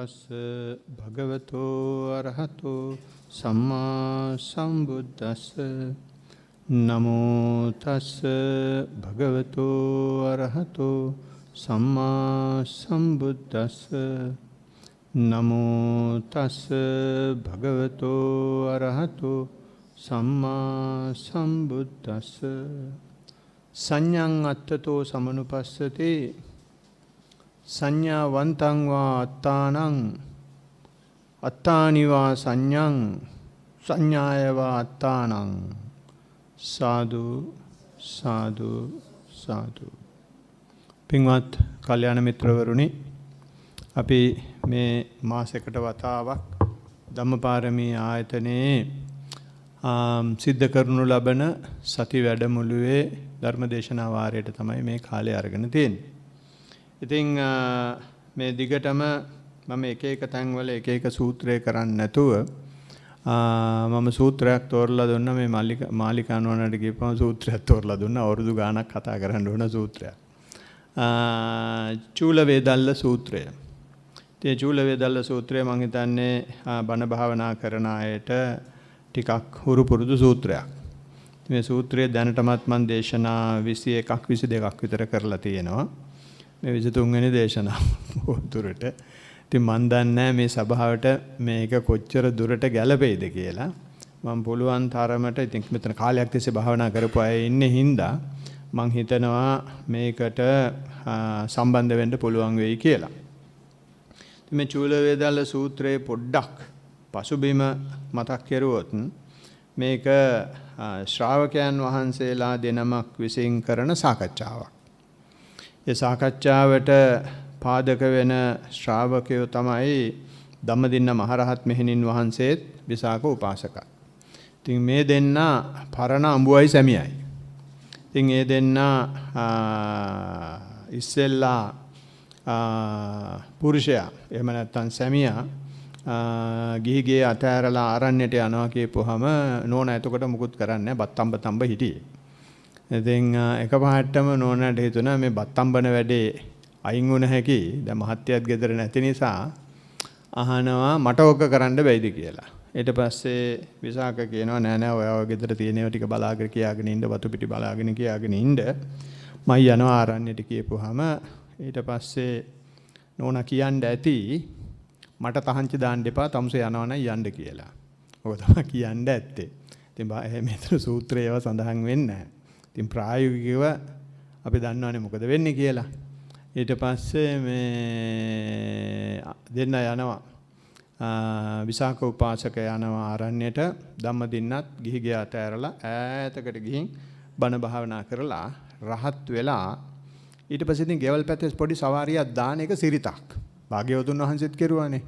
තස්ස භගවතෝ අරහතෝ සම්මා සම්බුද්දස්ස නමෝ තස්ස භගවතෝ අරහතෝ සම්මා සම්බුද්දස්ස නමෝ තස්ස භගවතෝ අරහතෝ සම්මා සම්බුද්දස්ස සංඤං අත්තතෝ සමනුපස්සතේ සංඥාවන්තං වා අත්තානං අත්තානිවා සංඥං සංඥායවා අත්තානං සාදු සාදු සාදු. පින්වත් කල්යාණ මිත්‍රවරුනි, අපි මේ මාසයකට වතාවක් ධම්මපාරමී ආයතනයේ සිද්ධ කරනු ලබන සති වැඩමුළුවේ ධර්මදේශනා වාරයට තමයි මේ කාලය අරගෙන තියෙන්නේ. ඉතින් මේ දිගටම මම එක එක තැන්වල එක එක සූත්‍රය කරන්නේ නැතුව මම සූත්‍රයක් තෝරලා දුන්නා. මේ මාලිකානුවනට ගිහපම සූත්‍රයක් තෝරලා දුන්නා. අවුරුදු ගාණක් කතා කරන්න ඕන සූත්‍රයක්. චූල වේදල්ල සූත්‍රය. ඉතින් චූල වේදල්ල සූත්‍රය මම හිතන්නේ බණ භාවනා කරන අයට ටිකක් හුරු පුරුදු සූත්‍රයක්. මේ සූත්‍රය දැනටමත් මම දේශනා 21ක් 22ක් විතර කරලා තියෙනවා. මේ 23 වෙනි දේශනාව දුරට. ඉතින් මන් දන්නේ මේ සභාවට මේක කොච්චර දුරට ගැළපෙයිද කියලා. මම පුළුවන් තරමට ඉතින් මෙතන කාලයක් තිස්සේ භාවනා කරපු අය ඉන්නේ හින්දා මං හිතනවා මේකට සම්බන්ධ වෙන්න පුළුවන් වෙයි කියලා. ඉතින් මේ චූල වේදල්ල සූත්‍රයේ පොඩ්ඩක් පසුබිම මතක් කරුවොත් මේක ශ්‍රාවකයන් වහන්සේලා දෙනමක් විසින් කරන සාකච්ඡාවක්. ඒ සාකච්ඡාවට පාදක වෙන ශ්‍රාවකයෝ තමයි ධම්මදින්න මහරහත් මෙහෙණින් වහන්සේත් විසාක උපාසකත්. ඉතින් මේ දෙන්න පරණ අඹුවයි සැමියයි. ඉතින් ඒ දෙන්න ඉස්සෙල්ලා පුරුෂයා එහෙම නැත්නම් සැමියා ගිහිගේ අතෑරලා ආරණ්‍යයට යනවා කියපුවාම නෝනා එතකොට මුකුත් කරන්නේ නැහැ. බත්තම්බ තම්බ හිටියේ. ඉතින් එකපාරටම නෝනාට හිතුණා මේ බත්තම්බන වැඩේ අයින් වුණ හැකි. දැන් මහත්යත් ගෙදර නැති නිසා අහනවා මට ඕක කරන්න බැයිද කියලා. ඊට පස්සේ විසාක කියනවා නෑ නෑ ඔයාව ගෙදර තියෙනව ටික බලාගෙන කියාගෙන ඉන්න, වතු පිටි බලාගෙන කියාගෙන ඉන්න. මම යනවා ආරණ්‍යට කියපුවාම ඊට පස්සේ නෝනා කියන්න ඇති මට තහංචි දාන්න එපා, තමුසේ යනවා නම් යන්න කියලා. ඔක තමයි කියන්න ඇත්තේ. ඉතින් මෙතන සූත්‍රයේ ඒවා සඳහන් වෙන්නේ නැහැ. ඉතින් ප්‍රායෝගිකව අපි දන්නවනේ මොකද වෙන්නේ කියලා. ඊට පස්සේ මේ දෙන්න යනවා. විසාක උපාසක යනවා ආරණ්‍යයට. ධම්මදින්නත් ගිහි ගියා ඇතෑරලා ඈතකට ගිහින් බණ භාවනා කරලා රහත් වෙලා ඊට පස්සේ ඉතින් ගෙවල් පැත්තේ පොඩි සවාරියක් දාන එක සිරිතක්. භාග්‍යවතුන් වහන්සේත් කෙරුවානේ.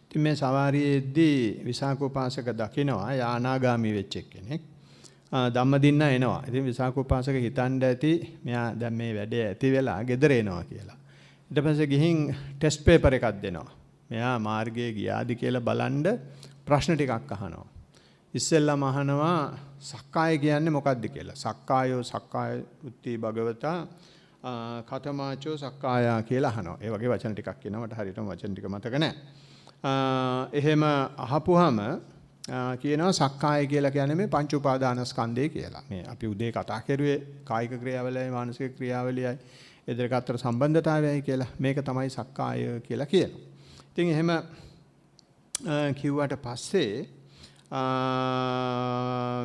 ඉතින් මේ සවාරියේදී විසාක උපාසක දකිනවා යානාගාමී වෙච්ච කෙනෙක්. ධම්මදින්න එනවා. ඉතින් විසාක උපාසක හිතන්න ඇති මෙයා දැන් මේ වැඩේ ඇති වෙලා ගෙදර එනවා කියලා. ඊට පස්සේ ගිහින් ටෙස්ට් පේපර් එකක් දෙනවා. මෙයා මාර්ගයේ ගියාද කියලා බලන්න ප්‍රශ්න ටිකක් අහනවා. ඉස්සෙල්ලාම අහනවා සක්කාය කියන්නේ මොකක්ද කියලා. සක්කායෝ සක්කාය උත්ති භගවතා කතමාචෝ සක්කායා කියලා අහනවා. ඒ වගේ වචන ටිකක් කියනවා. මට හරියටම වචන ටික මතක නැහැ. එහෙම අහපුවාම කියනවා සක්කාය කියලා කියන්නේ මේ පංච උපාදානස්කන්ධය කියලා. මේ අපි උදේ කතා කරුවේ කායික ක්‍රියාවලියයි මානසික ක්‍රියාවලියයි ඒ දෙක අතර සම්බන්ධතාවයයි කියලා. මේක තමයි සක්කාය කියලා කියනවා. ඉතින් එහෙම කිව්වට පස්සේ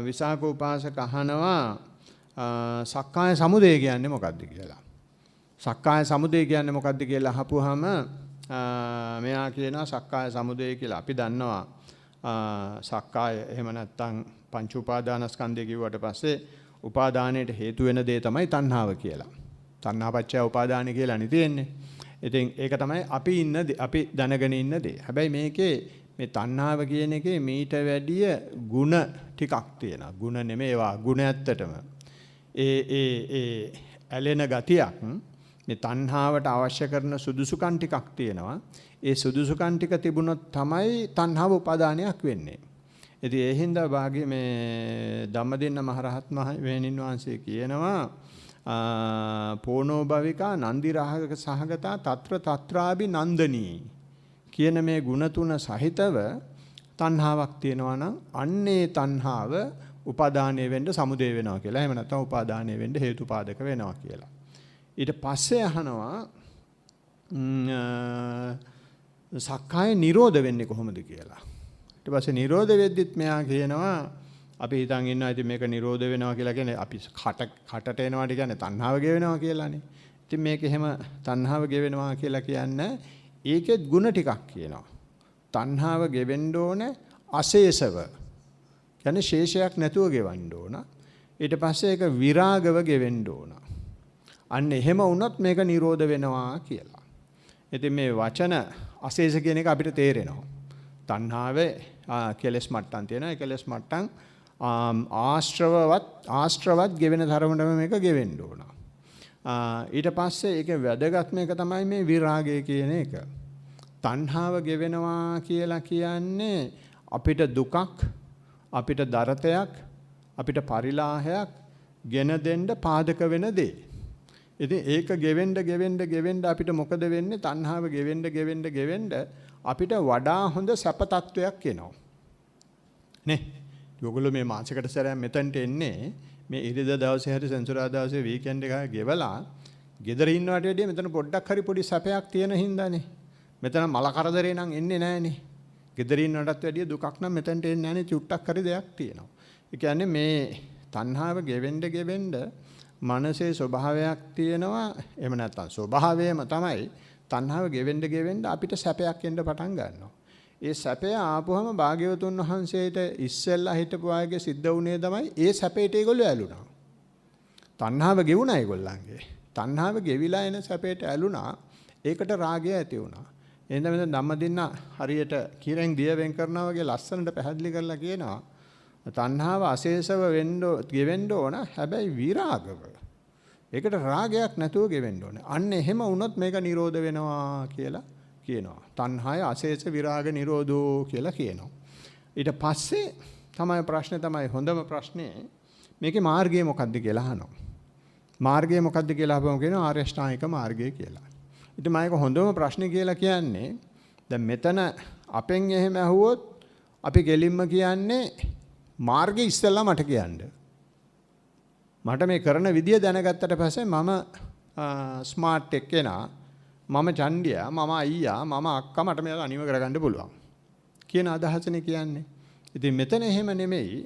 විසාක උපාසක අහනවා සක්කාය සමුදය කියන්නේ මොකක්ද කියලා. සක්කාය සමුදය කියන්නේ මොකක්ද කියලා අහපුවාම මෙයා කියනවා සක්කාය සමුදය කියලා. අපි දන්නවා සක්කාය එහෙම නැත්නම් පංච උපාදානස්කන්ධය කිව්වට පස්සේ උපාදානයට හේතු වෙන දේ තමයි තණ්හාව කියලා. තණ්හාපච්චය උපාදාන කියලානේ තියෙන්නේ. ඉතින් ඒක තමයි අපි දැනගෙන ඉන්න දේ. හැබැයි මේකේ මේ තණ්හාව කියන එකේ මීට වැඩිය ಗುಣ ටිකක් තියෙනවා. ಗುಣ නෙමෙයි ඒවා ಗುಣ ඇත්තටම. ඒ ඇලෙන ගතියක් මේ තණ්හාවට අවශ්‍ය කරන සුදුසුකම් ටිකක් තියෙනවා. ඒ සුදුසුකම් ටික තිබුණොත් තමයි තණ්හාව උපාදානයක් වෙන්නේ. ඉතින් ඒ හින්දා භාග්‍ය මේ ධම්මදින්න මහරහත් මෙහෙණින් වහන්සේ කියනවා පෝනෝ භවිකා නන්දි රාගක සහගතා తත්‍ර తත්‍රාබි නන්දනී කියන මේ ගුණ තුන සහිතව තණ්හාවක් තියෙනවා නම් අන්නේ තණ්හාව උපාදානය වෙන්න සමුදේ වෙනවා කියලා. එහෙම නැත්නම් උපාදානය වෙන්න හේතුපාදක වෙනවා කියලා. ඊට පස්සේ අහනවා සක්කාය නිරෝධ වෙන්නේ කොහොමද කියලා. ඊට පස්සේ නිරෝධ වෙද්දිත් මෙයා කියනවා අපි හිතන් ඉන්නවා ඉතින් මේක නිරෝධ වෙනවා කියලා කියන්නේ අපි කටට එනවාට කියන්නේ තණ්හාව ගෙවෙනවා කියලානේ. ඉතින් මේක එහෙම තණ්හාව ගෙවෙනවා කියලා කියන්නේ ඒකෙත් ಗುಣ ටිකක් කියනවා. තණ්හාව ගෙවෙන්න ඕනේ අශේෂව. කියන්නේ ශේෂයක් නැතුව ගෙවන්න ඕන. ඊට පස්සේ ඒක විරාගව ගෙවෙන්න ඕන. අන්න එහෙම වුණොත් මේක නිරෝධ වෙනවා කියලා. ඉතින් මේ වචන අශේෂ කියන එක අපිට තේරෙනවා. තණ්හාවේ කෙලස් මට්ටම් තියෙනවා. ඒ කෙලස් මට්ටම් ආශ්‍රවත් ගෙවෙන තරමටම මේක ගෙවෙන්න ඕන. ඊට පස්සේ ඒකේ වැදගත්ම එක තමයි මේ විරාගය කියන එක. තණ්හාව ගෙවෙනවා කියලා කියන්නේ අපිට දුකක්, අපිට දරතයක්, අපිට පරිලාහයක් ගෙන දෙන්න පාදක වෙන දේ. ඉතින් ඒක ගෙවෙන්න අපිට මොකද වෙන්නේ? තණ්හාව ගෙවෙන්න අපිට වඩා හොඳ සැප තත්වයක් එනවා. නේ? ඔයගොල්ලෝ මේ මාසයකට සැරයක් මෙතනට එන්නේ මේ ඉරිදා දවසේ හරි සෙන්සුරාදා දවසේ වීකෙන්ඩ් එක ගෙවලා ගෙදර ඉන්නවට වැඩිය මෙතන පොඩ්ඩක් හරි පොඩි සැපයක් තියෙන හින්දානේ. මෙතන මල කරදරේ නම් එන්නේ නැහනේ. ගෙදර ඉන්නටත් වැඩිය දුකක් නම් මෙතනට එන්නේ නැහනේ. චුට්ටක් හරි දෙයක් තියෙනවා. ඒ කියන්නේ මේ තණ්හාව ගෙවෙන්න මනසේ ස්වභාවයක් තියෙනවා. එහෙම නැත්නම් ස්වභාවයම තමයි තණ්හාව ගෙවෙන්න අපිට සැපයක් එන්න පටන් ගන්නවා. ඒ සැපය ආපුවම භාග්‍යවතුන් වහන්සේට ඉස්සෙල්ලා හිටපු අයගේ සිද්ධ වුණේ තමයි ඒ සැපේට ඒගොල්ලෝ ඇලුනා. තණ්හාව ගෙවුණා ඒගොල්ලන්ගේ. තණ්හාව ගෙවිලා එන සැපේට ඇලුනා. ඒකට රාගය ඇති වුණා. එහෙනම් මෙතන ධම්මදින්න හරියට කිරෙන් දිය වෙන් කරනවා වගේ ලස්සනට පැහැදිලි කරලා කියනවා. තණ්හාව අශේෂව ගෙවෙන්න ඕන. හැබැයි විරාගව. ඒකට රාගයක් නැතුව ගෙවෙන්න ඕන. අන්න එහෙම වුණොත් මේක නිරෝධ වෙනවා කියලා කියනවා. තණ්හාය අශේෂ විරාග නිරෝධෝ කියලා කියනවා. ඊට පස්සේ තමයි ප්‍රශ්නේ තමයි හොඳම ප්‍රශ්නේ මේකේ මාර්ගය මොකක්ද කියලා අහනවා. මාර්ගය මොකක්ද කියලා අහපුවම කියනවා ආර්ය අෂ්ටාංගික මාර්ගය කියලා. ඉතින් මම ඒක හොඳම ප්‍රශ්නේ කියලා කියන්නේ දැන් මෙතන අපෙන් එහෙම ඇහුවොත් අපි ගෙලින්ම කියන්නේ මාර්ගය ඉස්සෙල්ලා මට කියන්න. මට මේ කරන විදිය දැනගත්තට පස්සේ මම ස්මාර්ට් එක්කෙනා මම චණ්ඩියා මම අයියා මම අක්කා මට මේක අනිව කරගන්න පුළුවන් කියන අදහසනේ කියන්නේ. ඉතින් මෙතන එහෙම නෙමෙයි.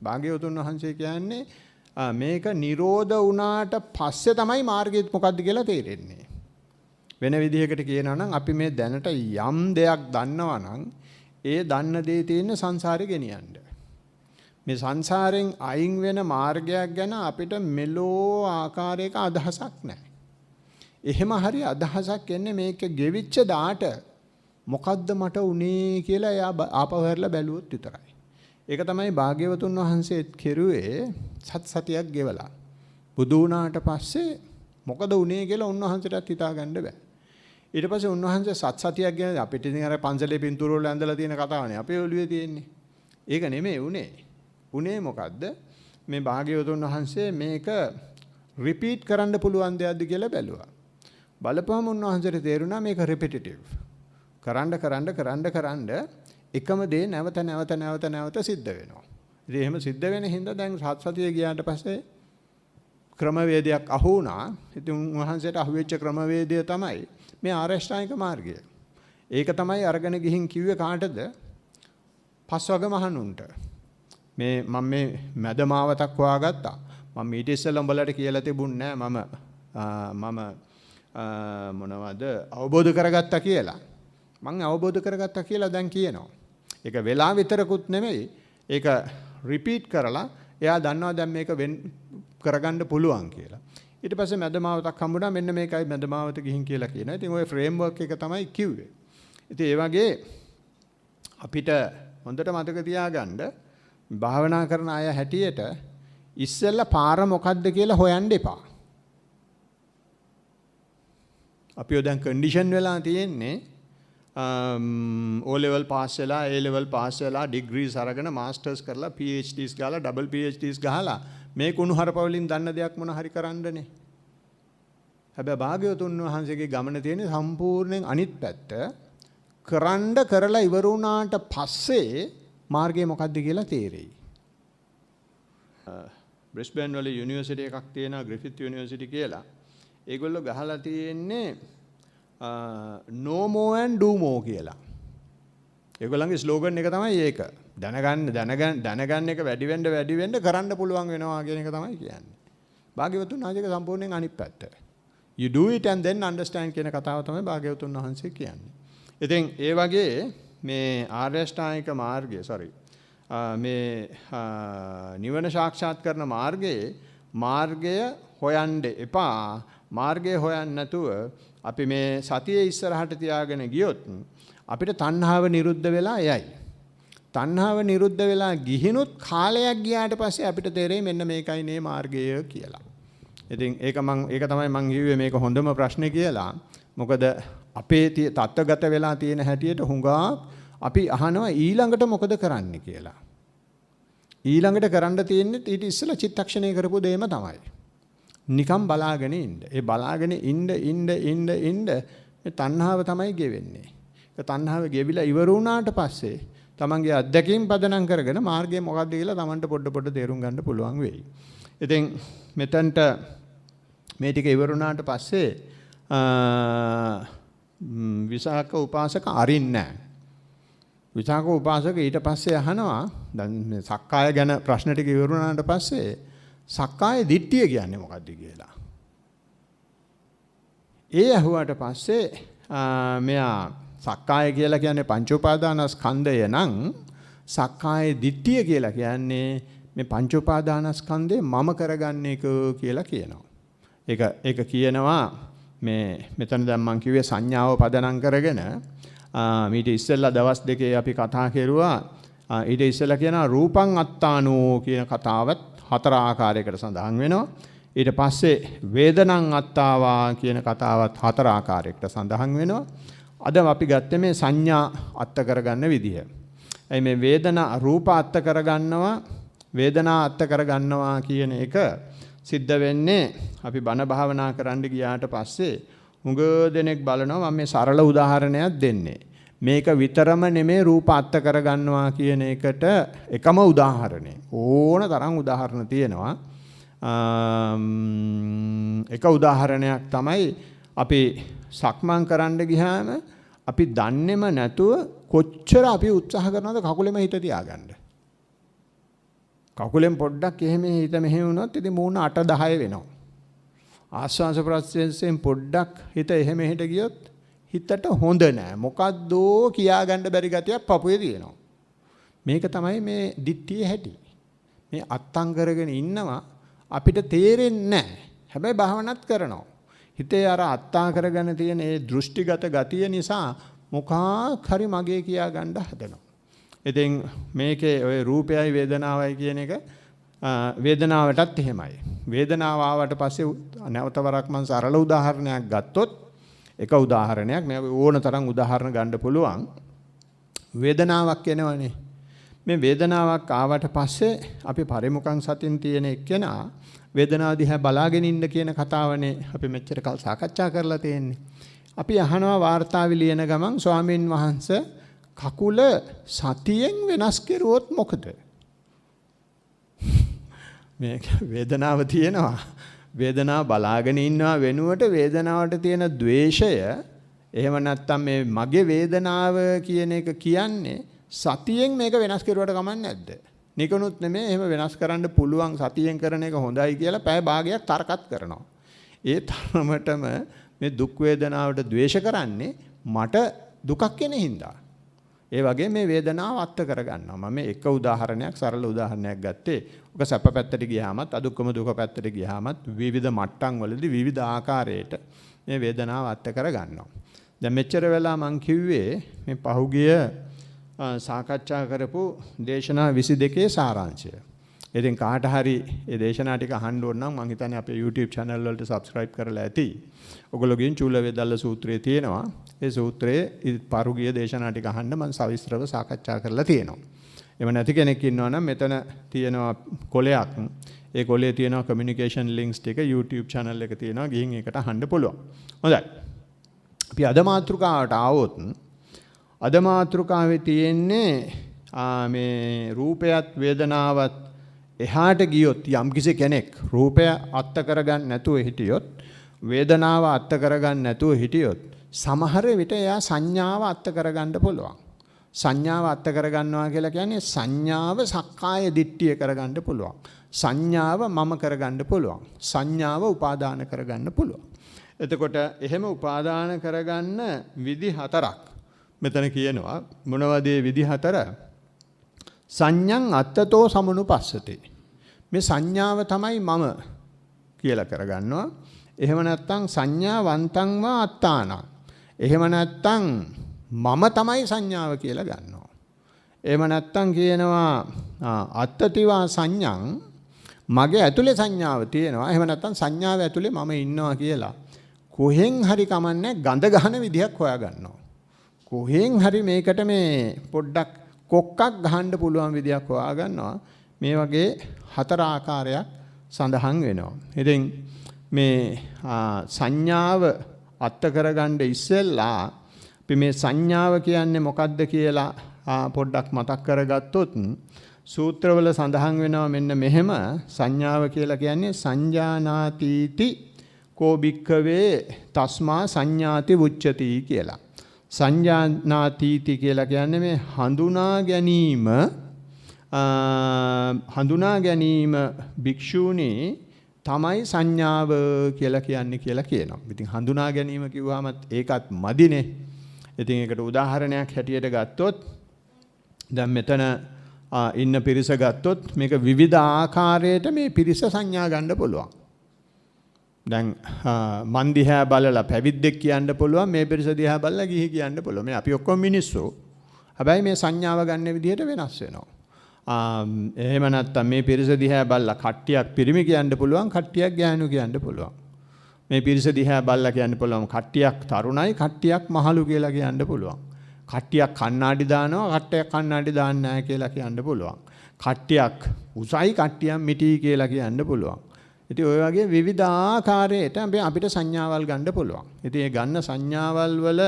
භාග්‍යවතුන් වහන්සේ කියන්නේ මේක නිරෝධ වුණාට පස්සේ තමයි මාර්ගය මොකක්ද කියලා තේරෙන්නේ. වෙන විදිහකට කියනවා නම් අපි මේ දැනට යම් දෙයක් දන්නවා නම් ඒ දන්න දේ තියෙන සංසාරේ ගෙනියන්න. මේ සංසාරෙන් අයින් වෙන මාර්ගයක් ගැන අපිට මෙලෝ ආකාරයක අදහසක් නැහැ. එහෙම හරි අදහසක් එන්නේ මේක ගෙවිච්ච දාට මොකද්ද මට උනේ කියලා එයා ආපහු හැරලා බැලුවොත් විතරයි. ඒක තමයි භාග්‍යවතුන් වහන්සේ කෙරුවේ සතියක් ගෙවලා. බුදු වුණාට පස්සේ මොකද උනේ කියලා උන්වහන්සේටත් හිතා ගන්න බෑ. ඊට පස්සේ උන්වහන්සේ සතියක් ගැන අපිට ඉතින් අර පන්සලේ පින්තූර වල ඇඳලා තියෙන කතාවනේ අපේ ඔළුවේ තියෙන්නේ. ඒක නෙමෙයි උනේ. උනේ මොකද්ද? මේ භාග්‍යවතුන් වහන්සේ මේක රිපීට් කරන්න පුළුවන් දෙයක්ද කියලා බැලුවා. බලපුවම උන්වහන්සේට තේරුණා මේක රිපිටිටිව්. කරන්න එකම දේ නැවත සිද්ධ වෙනවා. ඉතින් එහෙම සිද්ධ වෙන හින්දා දැන් සතිය ගියාට පස්සේ ක්‍රමවේදයක් අහු වුණා. ඉතින් උන්වහන්සේට අහුවෙච්ච ක්‍රමවේදය තමයි මේ ආර්ය අෂ්ටාංගික මාර්ගය. ඒක තමයි අරගෙන ගිහින් කිව්වේ කාටද? පස්වග මහණුන්ට. මම මේ මැදමාවතක් හොයාගත්තා. මම ඊට ඉස්සෙල්ලා උඹලට කියලා තිබුණේ නෑ මම මොනවද අවබෝධ කරගත්තා කියලා. මම අවබෝධ කරගත්තා කියලා දැන් කියනවා. ඒක වෙලා විතරකුත් නෙමෙයි. ඒක රිපීට් කරලා එයා දන්නවා දැන් මේක කරගන්න පුළුවන් කියලා. ඊට පස්සේ මැදමාවතක් හම්බුණා මෙන්න මේකයි මැදමාවත ගිහින් කියලා කියනවා. ඉතින් ওই ෆ්‍රේම්වර්ක් එක තමයි කිව්වේ. ඉතින් ඒ වගේ අපිට හොඳට මතක තියාගන්න භාවනා කරන අය හැටියට ඉස්සෙල්ලා පාර මොකද්ද කියලා හොයන්න එපා. අපිව දැන් කන්ඩිෂන් වෙලා තියෙන්නේ O level පාස් වෙලා A level පාස් වෙලා ඩිග්‍රීස් අරගෙන මාස්ටර්ස් කරලා PhDs ගාලා ඩබල් PhDs ගහලා මේ කුණුහරුප වලින් දන්න දෙයක් මොන හරි කරන්නනේ. හැබැයි භාග්‍යවතුන් වහන්සේගේ ගමන තියෙන්නේ සම්පූර්ණයෙන් අනිත් පැත්ත. කරලා ඉවර වුණාට පස්සේ මාර්ගය මොකක්ද කියලා තේරෙයි. බ්‍රිස්බේන් වල යුනිවර්සිටි එකක් තියෙනවා ග්‍රිෆිත් යුනිවර්සිටි කියලා. ඒගොල්ලෝ ගහලා තියෙන්නේ no more and do more කියලා. ඒගොල්ලන්ගේ ස්ලෝගන් එක තමයි ඒක. දැනගන්න එක වැඩි වෙන්න කරන්න පුළුවන් වෙනවා කියන එක තමයි කියන්නේ. භාග්‍යවතුන් වහන්සේක සම්පූර්ණයෙන් අනිත් පැත්ත. You do it and then understand කියන කතාව තමයි භාග්‍යවතුන් වහන්සේ කියන්නේ. ඉතින් ඒ වගේ මේ ආර්ය අෂ්ටාංගික මාර්ගය මේ නිවන සාක්ෂාත් කරන මාර්ගය හොයන්න එපා. මාර්ගය හොයන්න නැතුව අපි මේ සතියේ ඉස්සරහට තියාගෙන ගියොත් අපිට තණ්හාව නිරුද්ධ වෙලා යයි. තණ්හාව නිරුද්ධ වෙලා ගිහිනුත් කාලයක් ගියාට පස්සේ අපිට තේරෙයි මෙන්න මේකයි නේ මාර්ගය කියලා. ඉතින් ඒක තමයි මං කිව්වේ මේක හොඳම ප්‍රශ්නේ කියලා. මොකද අපේ තත්ත්වගත වෙලා තියෙන හැටියට හුඟා අපි අහනවා ඊළඟට මොකද කරන්න කියලා. ඊළඟට කරන්න තියෙන්නේ ඊට ඉස්සෙල්ලා චිත්තක්ෂණය කරපු දෙයම තමයි. නිකම් බලාගෙන ඉන්න. ඒ බලාගෙන ඉන්න මේ තණ්හාව තමයි ගෙවෙන්නේ. ඒ තණ්හාව ගෙවිලා ඉවර වුණාට පස්සේ තමන්ගේ අත්දැකීම් පදනම් කරගෙන මාර්ගය මොකක්ද කියලා තමන්ට පොඩ තේරුම් ගන්න පුළුවන් වෙයි. ඉතින් මෙතනට මේ ටික ඉවර වුණාට පස්සේ විසාක උපාසක අරින්නේ නැහැ. විසාක උපාසක ඊට පස්සේ අහනවා දැන් මේ සක්කාය ගැන ප්‍රශ්න ටික ඉවර වුණාට පස්සේ සක්කාය දිට්ඨිය කියන්නේ මොකක්ද කියලා. ඒ අහුවාට පස්සේ මෙයා සක්කාය කියලා කියන්නේ පංච උපාදානස්කන්ධය නම් සක්කාය දිට්ඨිය කියලා කියන්නේ මේ පංච උපාදානස්කන්ධේ මම කරගන්න එක කියලා කියනවා. ඒක කියනවා මෙතන දැන් මම කිව්වේ සංඥාව පදනම් කරගෙන ඊට ඉස්සෙල්ලා දවස් දෙකේ අපි කතා කෙරුවා. ඊට ඉස්සෙල්ලා කියනවා රූපං අත්තානෝ කියන කතාවත් 4 ආකාරයකට සඳහන් වෙනවා. ඊට පස්සේ වේදනං අත්තාවා කියන කතාවත් 4 ආකාරයකට සඳහන් වෙනවා. අද අපි ගත්තේ මේ සංඥා අත්ත කරගන්න විදිය. එයි මේ වේදනා රූප අත්ත කරගන්නවා වේදනා අත්ත කරගන්නවා කියන එක සිද්ධ වෙන්නේ අපි බණ භාවනා කරන්න ගියාට පස්සේ හුඟ දෙනෙක් බලනවා මම මේ සරල උදාහරණයක් දෙන්නේ. මේක විතරම නෙමේ රූප අත්ත කරගන්නවා කියන එකට එකම උදාහරණය. ඕන තරම් උදාහරණ තියෙනවා. එක උදාහරණයක් තමයි අපි සක්මන් කරන්න ගියාම අපි දන්නේම නැතුව කොච්චර අපි උත්සාහ කරනවද කකුලෙම හිත තියාගන්න. කකුලෙන් පොඩ්ඩක් එහෙම හිත මෙහෙ වුණොත් ඉතින් මූණ 8-10 වෙනවා. ආස්වාස ප්‍රස්වාසයෙන් පොඩ්ඩක් හිත එහෙම හිට ගියොත් හිතට හොඳ නෑ. මොකද්ද කියාගන්න බැරි ගතියක් පපුවේ තියෙනවා. මේක තමයි මේ දිට්ඨියේ හැටි. මේ අත්තම් කරගෙන ඉන්නවා අපිට තේරෙන්නේ නෑ. හැබැයි භාවනාත් කරනවා. හිතේ අර අත්තා කරගෙන තියෙන ඒ දෘෂ්ටිගත ගතිය නිසා මොකක් හරි මගේ කියා ගන්න හදනවා. ඉතින් මේකේ ඔය රූපයයි වේදනාවයි කියන එක වේදනාවටත් එහෙමයි. වේදනාව ආවට පස්සේ නැවතවරක් මම සරල උදාහරණයක් ගත්තොත් එක උදාහරණයක් මේ ඕන තරම් උදාහරණ ගන්න පුළුවන්. වේදනාවක් එනවනේ. මේ වේදනාවක් ආවට පස්සේ අපි පරිමුඛං සතින් තියෙන එක්කෙනා වේදනාව දිහා බලාගෙන ඉන්න කියන කතාවනේ අපි මෙච්චර කල් සාකච්ඡා කරලා තියෙන්නේ. අපි අහනවා වාර්තාවේ ලියන ගමන් ස්වාමීන් වහන්සේ කකුල සතියෙන් වෙනස් කෙරුවොත් මොකද? මේ වේදනාව තියෙනවා. වේදනාව බලාගෙන ඉන්නවා වෙනුවට වේදනාවට තියෙන ද්වේෂය එහෙම නැත්නම් මේ මගේ වේදනාව කියන එක කියන්නේ සතියෙන් මේක වෙනස් කරුවට කමක් නැද්ද? නිකනුත් නෙමෙයි එහෙම වෙනස් කරන්න පුළුවන් සතියෙන් කරන එක හොඳයි කියලා පැය භාගයක් තර්කත් කරනවා. ඒ තරමටම මේ දුක් වේදනාවට ද්වේෂ කරන්නේ මට දුකක් එන හින්දා. ඒ වගේ මේ වේදනාව අත්ත කරගන්නවා. මම එක උදාහරණයක් සරල උදාහරණයක් ගත්තේ. ඔක සැප පැත්තට ගියාමත් අදුක්කම දුක පැත්තට ගියාමත් විවිධ මට්ටම් වලදී විවිධ ආකාරයට මේ වේදනාව අත්ත කරගන්නවා. දැන් මෙච්චර වෙලා මම කිව්වේ මේ පහුගිය සාකච්ඡා කරපු දේශනා 22 සාරාංශය. ඉතින් කාට හරි මේ දේශනා ටික අහන්න ඕන නම් මම හිතන්නේ අපේ YouTube channel වලට subscribe කරලා ඇති. ඔයගොල්ලෝගෙන් චූල වේදල්ල සූත්‍රය තියෙනවා. ඒ සූත්‍රයේ පහුගිය දේශනා ටික අහන්න මම සවිස්තරව සාකච්ඡා කරලා තියෙනවා. එව නැති කෙනෙක් ඉන්නවා නම් මෙතන තියෙනවා කොලයක්. ඒ කොලේ තියෙනවා communication links ටික YouTube channel එක තියෙනවා. ගිහින් ඒකට අහන්න පුළුවන්. හොඳයි. අපි අද මාතෘකාවට ආවොත් අද මාතෘකාවේ තියෙන්නේ මේ රූපයත් වේදනාවත් එහාට ගියොත් යම්කිසි කෙනෙක් රූපය අත්ත කරගන්න නැතුව හිටියොත් වේදනාව අත්ත කරගන්න නැතුව හිටියොත් සමහර විට එයා සංඥාව අත්ත කරගන්න පුළුවන්. සංඥාව අත්ත කරගන්නවා කියලා කියන්නේ සංඥාව සක්කාය දිට්ඨිය කරගන්න පුළුවන්. සංඥාව මම කරගන්න පුළුවන්. සංඥාව උපාදාන කරගන්න පුළුවන්. එතකොට එහෙම උපාදාන කරගන්න විදි හතරක් මෙතන කියනවා. මොනවද මේ විදි හතර? සංඥං අත්තතෝ සමුනුපස්සති. මේ සංඥාව තමයි මම කියලා කරගන්නවා. එහෙම නැත්නම් සංඥාවන්තං වා අත්තාන. එහෙම නැත්නම් මම තමයි සංඥාව කියලා ගන්නවා. එහෙම නැත්නම් කියනවා අත්තතිවා සංඥං මගේ ඇතුලේ සංඥාව තියෙනවා. එහෙම නැත්නම් සංඥාව ඇතුලේ මම ඉන්නවා කියලා. කොහෙන් හරි කමන්නේ ගඳ ගන්න විදියක් හොයාගන්නවා. කොහෙන් හරි මේකට මේ පොඩ්ඩක් කොක්කක් ගහන්න පුළුවන් විදියක් හොයාගන්නවා. මේ වගේ හතර ආකාරයක් සඳහන් වෙනවා. ඉතින් මේ සංඥාව අත්ත කරගන්න ඉස්සෙල්ලා අපි මේ සංඥාව කියන්නේ මොකක්ද කියලා පොඩ්ඩක් මතක් කරගත්තොත් සූත්‍රවල සඳහන් වෙනවා මෙන්න මෙහෙම. සංඥාව කියලා කියන්නේ සංජානාතිති කෝ භික්ඛවේ තස්මා සංඥාති උච්චති කියලා. සංජානාතිති කියලා කියන්නේ මේ හඳුනා ගැනීම භික්ෂූනි තමයි සංඥාව කියලා කියන්නේ කියලා කියනවා. ඉතින් හඳුනා ගැනීම කිව්වම ඒකත් මදිනේ. ඉතින් ඒකට උදාහරණයක් හැටියට ගත්තොත් දැන් මෙතන ඉන්න පිරිස ගත්තොත් මේක විවිධ ආකාරයට මේ පිරිස සංඥා ගන්න පුළුවන්. දැන් මන් දිහා බලලා පැවිද්දෙක් කියන්න පුළුවන්, මේ පිරිස දිහා බලලා ගිහි කියන්න පුළුවන්. මේ අපි ඔක්කොම මිනිස්සු. හැබැයි මේ සංඥාව ගන්න විදිහට වෙනස් වෙනවා. එහෙම නැත්නම් මේ පිරිස දිහා බලලා කට්ටියක් පිරිමි කියන්න පුළුවන්, කට්ටියක් ගෑනු කියන්න පුළුවන්. මේ පිරිස දිහා බලලා කියන්න පුළුවන් කට්ටියක් තරුණයි, කට්ටියක් මහලු කියලා කියන්න පුළුවන්. කට්ටියක් කණ්ණාඩි දානවා, කට්ටියක් කණ්ණාඩි දාන්නේ නැහැ කියලා කියන්න පුළුවන්. කට්ටියක් උසයි, කට්ටියක් මිටි කියලා කියන්න පුළුවන්. ඉතින් ඔය වගේ විවිධ ආකාරයට අපිට සංඥාවල් ගන්න පුළුවන්. ඉතින් මේ ගන්න සංඥාවල් වල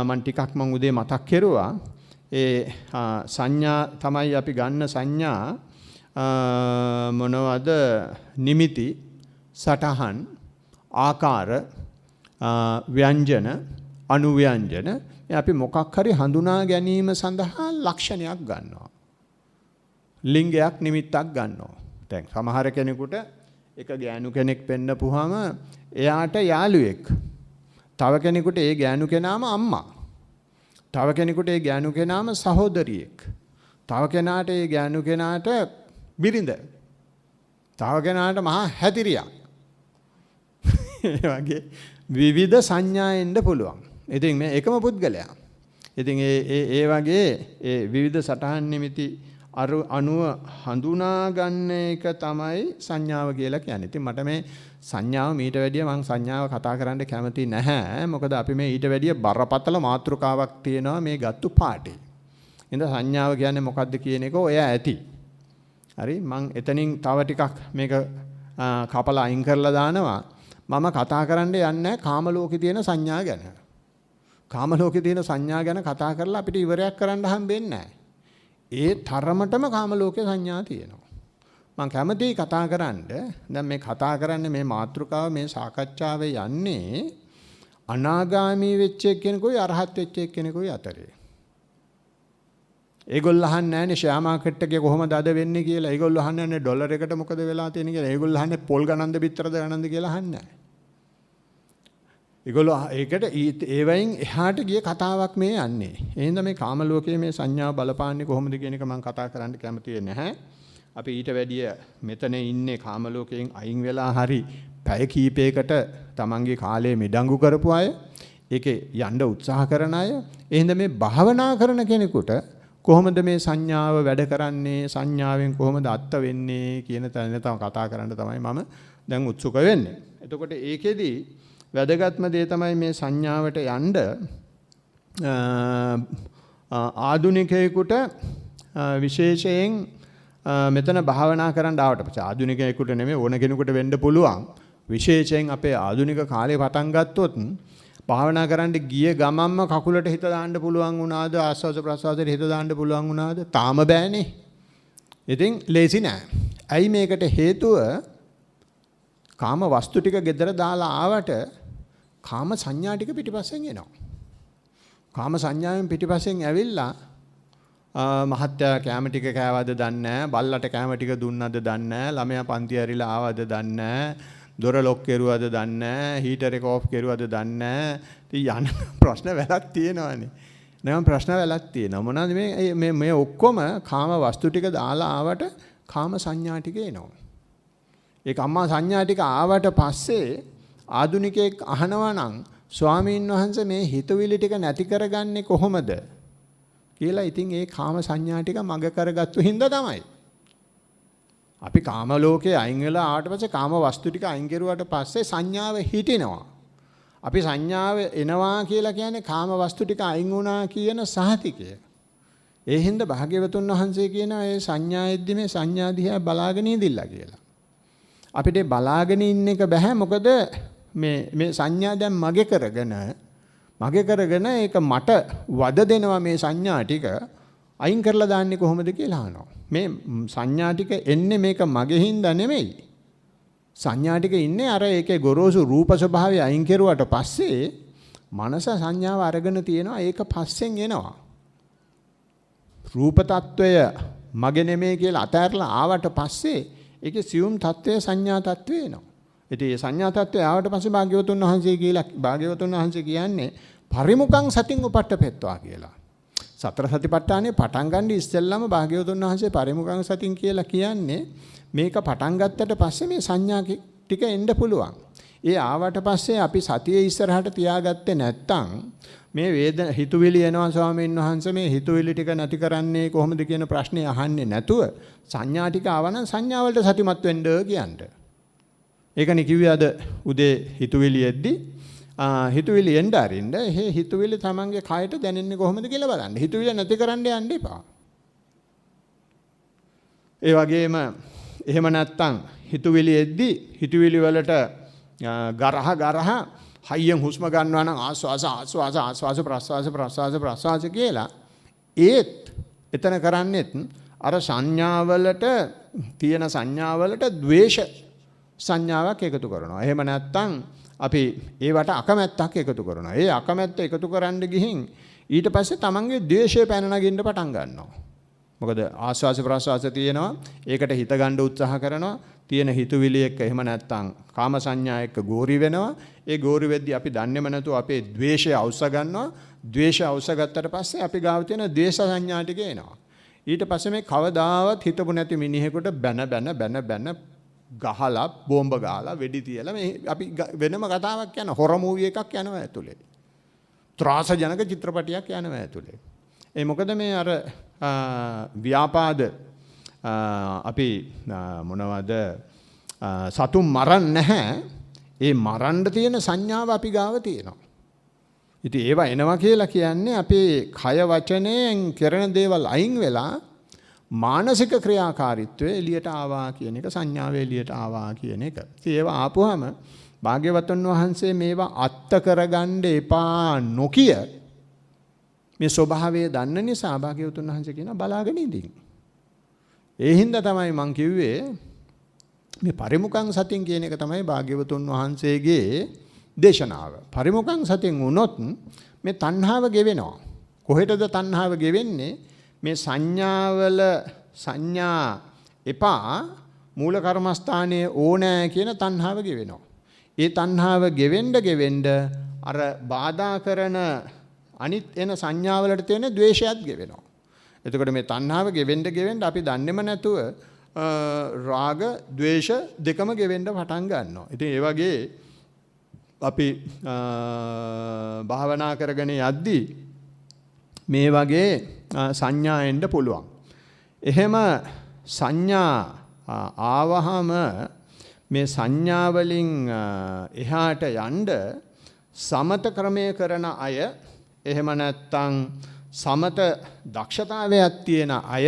මම ටිකක් උදේ මතක් කෙරුවා. ඒ සංඥා තමයි අපි ගන්න සංඥා මොනවද? නිමිති, සටහන්, ආකාර, ව්‍යංජන, අනුව්‍යංජන. අපි මොකක් හරි හඳුනා ගැනීම සඳහා ලක්ෂණයක් ගන්නවා. ලිංගයක් නිමිත්තක් ගන්නවා. දැන් සමහර කෙනෙකුට එක ගෑනු කෙනෙක් පෙන්නපුවාම එයාට යාළුවෙක්. තව කෙනෙකුට ඒ ගෑනු කෙනාම අම්මා. තව කෙනෙකුට ඒ ගෑනු කෙනාම සහෝදරියෙක්. තව කෙනාට ඒ ගෑනු කෙනාට බිරිඳ. තව කෙනාට මහා හැතිරියක්. ඒ වගේ විවිධ සංඥා එන්න පුළුවන්. ඉතින් මේ එකම පුද්ගලයා. ඉතින් ඒ වගේ ඒ විවිධ සටහන් නිමිති අනුව හඳුනා ගන්න එක තමයි සංඥාව කියලා කියන්නේ. ඉතින් මට මේ සංඥාව මීට වැඩිය මම සංඥාව කතා කරන්න කැමති නැහැ. මොකද අපි මේ ඊට වැඩිය බරපතල මාතෘකාවක් තියෙනවා මේ ගත්තු පාඩේ. ඉතින් සංඥාව කියන්නේ මොකද්ද කියන එක ඔය ඇති. හරි මම එතනින් තව ටිකක් මේක කපලා අයින් කරලා දානවා. මම කතා කරන්න යන්නේ කාම ලෝකේ තියෙන සංඥා ගැන. කාම ලෝකේ තියෙන සංඥා ගැන කතා කරලා අපිට ඉවරයක් කරන්න හම්බෙන්නේ නැහැ. ඒ තරමටම කාම ලෝකේ සංඥා තියෙනවා. මම කැමතියි කතා කරන්න. දැන් මේ කතා කරන්නේ මේ මාතෘකාව මේ සාකච්ඡාවේ යන්නේ අනාගාමී වෙච්ච එක්කෙනෙකුයි අරහත් වෙච්ච එක්කෙනෙකුයි අතරේ. ඒගොල්ලෝ අහන්නේ නැහැනේ ෂෙයා මාකට් එකේ කොහොමද අද වෙන්නේ කියලා. ඒගොල්ලෝ අහන්නේ නැහැ ඩොලර් එකට මොකද වෙලා තියෙන්නේ කියලා. ඒගොල්ලෝ අහන්නේ පොල් ගණන්ද බිත්තරද ගණන්ද කියලා අහන්නේ නැහැ. ඒගොල්ලෝ ඒකට ඒ වයින් එහාට ගිය කතාවක් මේ යන්නේ. එහෙනම් මේ කාම ලෝකයේ මේ සංඥාව බලපාන්නේ කොහොමද කියන එක මම කතා කරන්න කැමති නැහැ. අපි ඊට වැඩිය මෙතන ඉන්නේ කාම ලෝකයෙන් අයින් වෙලා හරි පැය කීපයකට තමන්ගේ කාලය මිඩංගු කරපු අය, ඒකේ යන්න උත්සාහ කරන අය. එහෙනම් මේ භාවනා කරන කෙනෙකුට කොහොමද මේ සංඥාව වැඩ කරන්නේ, සංඥාවෙන් කොහොමද අත්ත වෙන්නේ කියන තැන තමයි කතා කරන්න තමයි මම දැන් උත්සුක වෙන්නේ. එතකොට ඒකෙදි වැදගත්ම දේ තමයි මේ සංඥාවට යන්න ආධුනිකයෙකුට විශේෂයෙන් මෙතන භාවනා කරන්න ආවට පස්සේ ආධුනිකයෙකුට නෙමෙයි ඕන කෙනෙකුට වෙන්න පුළුවන්. විශේෂයෙන් අපේ ආධුනික කාලේ පටන් ගත්තොත් භාවනා කරන්න ගිය ගමම්ම කකුලට හිත දාන්න පුළුවන් වුණාද? ආස්වාස ප්‍රසවාසයට හිත දාන්න පුළුවන් වුණාද? තාම බෑනේ. ඉතින් ලේසි නෑ. ඇයි මේකට හේතුව? කාම වස්තු ටික gedara දාලා ආවට කාම සංඥා ටික පිටිපස්සෙන් එනවා. කාම සංඥාවෙන් පිටිපස්සෙන් ඇවිල්ලා මහත්තයා කැම ටික කෑවද දන්නේ නැහැ, බල්ලට කැම ටික දුන්නද දන්නේ නැහැ, ළමයා පන්ති ඇරිලා ආවද දන්නේ නැහැ, දොර ලොක් කරුවද දන්නේ නැහැ, හීටර් එක ඕෆ් කරුවද දන්නේ නැහැ. ඉතින් යන ප්‍රශ්න වැලක් තියෙනවානේ. නම් ප්‍රශ්න වැලක් තියෙනවා. මොනවාද මේ ඔක්කොම කාම වස්තු ටික දාලා ආවට කාම සංඥා ටික එනවා. ඒ කාම සංඥා ටික ආවට පස්සේ ආදුනිකයෙක් අහනවා නම් ස්වාමීන් වහන්සේ මේ හිතවිලි ටික නැති කරගන්නේ කොහොමද කියලා. ඉතින් ඒ කාම සංඥා ටික මග කරගත්තු හින්දා තමයි. අපි කාම ලෝකේ අයින් වෙලා ආවට පස්සේ කාම වස්තු ටික අයින් කරුවාට පස්සේ සංඥාව හිටිනවා. අපි සංඥාව එනවා කියලා කියන්නේ කාම වස්තු ටික අයින් වුණා කියන සහතිකය. ඒ හින්දා භාග්‍යවතුන් වහන්සේ කියනවා ඒ සංඥාෙද්දි මේ සංඥා දිහා බලාගෙන ඉඳිලා කියලා. අපිට බලාගෙන ඉන්න එක බෑ. මොකද මේ සංඥා දැන් මගේ කරගෙන ඒක මට වද දෙනවා. මේ සංඥා ටික අයින් කරලා දාන්නේ කොහොමද කියලා අහනවා. මේ සංඥා ටික එන්නේ මේක මගේ හින්දා නෙමෙයි. සංඥා ටික ඉන්නේ අර ඒකේ ගොරෝසු රූප ස්වභාවය අයින් කෙරුවට පස්සේ මනස සංඥාව අරගෙන තියෙනවා. ඒක පස්සෙන් එනවා. රූප తত্ত্বය මගේ නෙමෙයි කියලා අතහැරලා ආවට පස්සේ ඒකේ සියුම් తত্ত্বය සංඥා తত্ত্বය එනවා. ඉතින් මේ සංඥා తত্ত্বය ආවට පස්සේ භාග්‍යවතුන් වහන්සේ කියන්නේ පරිමුඛං සතින් උපට්ඨපෙත්වා කියලා. සතර සතිපට්ඨානේ පටන් ගන්න ඉස්සෙල්ලාම භාග්‍යවතුන් වහන්සේ පරිමුඛං සතින් කියලා කියන්නේ මේක පටන් ගත්තට පස්සේ මේ සංඥා ටික එන්න පුළුවන්. ඒ ආවට පස්සේ අපි සතියේ ඉස්සරහට තියාගත්තේ නැත්තම් මේ හිතුවිලි එනවා ස්වාමීන් වහන්සේ මේ හිතුවිලි ටික නැති කරන්නේ කොහොමද කියන ප්‍රශ්නේ අහන්නේ නැතුව සංඥා ටික ආවනම් සංඥා වලට සතිමත් වෙන්න කියන්නේ. ඒකනේ කිව්වේ අද උදේ හිතුවිලි එද්දි හිතුවිලි එන්න අරින්න ඒ හිතුවිලි තමන්ගේ කයට දැනෙන්නේ කොහොමද කියලා බලන්න. හිතුවිලි නැති කරන්න යන්න එපා. ඒ වගේම එහෙම නැත්තම් හිතුවිලි එද්දි හිතුවිලි වලට ගරහ හයියෙන් හුස්ම ගන්නවා නම් ආස්වාස ප්‍රස්වාස කියලා ඒත් එතන කරන්නේත් අර සංඥාවලට තියෙන සංඥාවලට ද්වේෂ සංඥාවක් එකතු කරනවා. එහෙම නැත්තම් අපි ඒවට අකමැත්තක් එකතු කරනවා. ඒ අකමැත්ත එකතු කරන්න ගිහින් ඊට පස්සේ තමන්ගේ ද්වේෂය පැන නගින්න පටන් ගන්නවා. මොකද ආස්වාස ප්‍රස්වාස තියෙනවා. ඒකට හිත ගන්න උත්සාහ කරනවා. තියෙන හිතුවිලි එක්ක එහෙම නැත්තම් කාම සංඥා එක්ක ගෝරි වෙනවා. ඒ ගෝරි වෙද්දී අපි දන්නේම නැතුව අපේ ද්වේෂය අවශ්‍ය ගන්නවා. ද්වේෂය අවශ්‍ය ගත්තට පස්සේ අපි ගාව තියෙන ද්වේෂ සංඥා ටික එනවා. ඊට පස්සේ මේ කවදාවත් හිතපු නැති මිනිහෙකුට බැන ගහලා බෝම්බ ගහලා වෙඩි තියලා මේ අපි වෙනම කතාවක් යන හොර මූවි එකක් යනවා ඇතුලේ. ත්‍රාසජනක චිත්‍රපටයක් යනවා ඇතුලේ. ඒ මොකද මේ අර ව්‍යාපාද අපි මොනවද සතුන් මරන්නේ නැහැ. ඒ මරන්න තියෙන සංඥාව අපි ගාව තියෙනවා. ඉතින් ඒවා එනවා කියලා කියන්නේ අපේ කය වචනයෙන් කරන දේවල් අයින් වෙලා මානසික ක්‍රියාකාරීත්වය එළියට ආවා කියන එක, සංඥාව එළියට ආවා කියන එක. ඉතින් ඒවා ආපුවාම භාග්‍යවතුන් වහන්සේ මේවා අත්ත කරගන්න එපා නොකිය මේ ස්වභාවය දන්න නිසා භාග්‍යවතුන් වහන්සේ කියන බලාගෙන ඉඳින්. ඒ හින්දා තමයි මම කිව්වේ මේ පරිමුඛං සතින් කියන එක තමයි භාග්‍යවතුන් වහන්සේගේ දේශනාව. පරිමුඛං සතින් වුණොත් මේ තණ්හාව ගෙවෙනවා. කොහෙටද තණ්හාව ගෙවෙන්නේ? මේ සංඥා එපා මූල කර්මස්ථානයේ ඕනෑ කියන තණ්හාව ගෙවෙනවා. ඒ තණ්හාව ගෙවෙන්න අර බාධා කරන අනිත් එන සංඥාවලට තියෙන ද්වේෂයත් ගෙවෙනවා. එතකොට මේ තණ්හාව ගෙවෙන්න අපි දන්නේම නැතුව රාග ද්වේෂ දෙකම ගෙවෙන්න පටන් ගන්නවා. ඉතින් ඒ වගේ අපි භාවනා කරගෙන යද්දී මේ වගේ සංඥා එන්න පුළුවන්. එහෙම සංඥා ආවහම මේ සංඥා වලින් එහාට යන්න සමත ක්‍රමය කරන අය, එහෙම නැත්නම් සමත දක්ෂතාවයක් තියෙන අය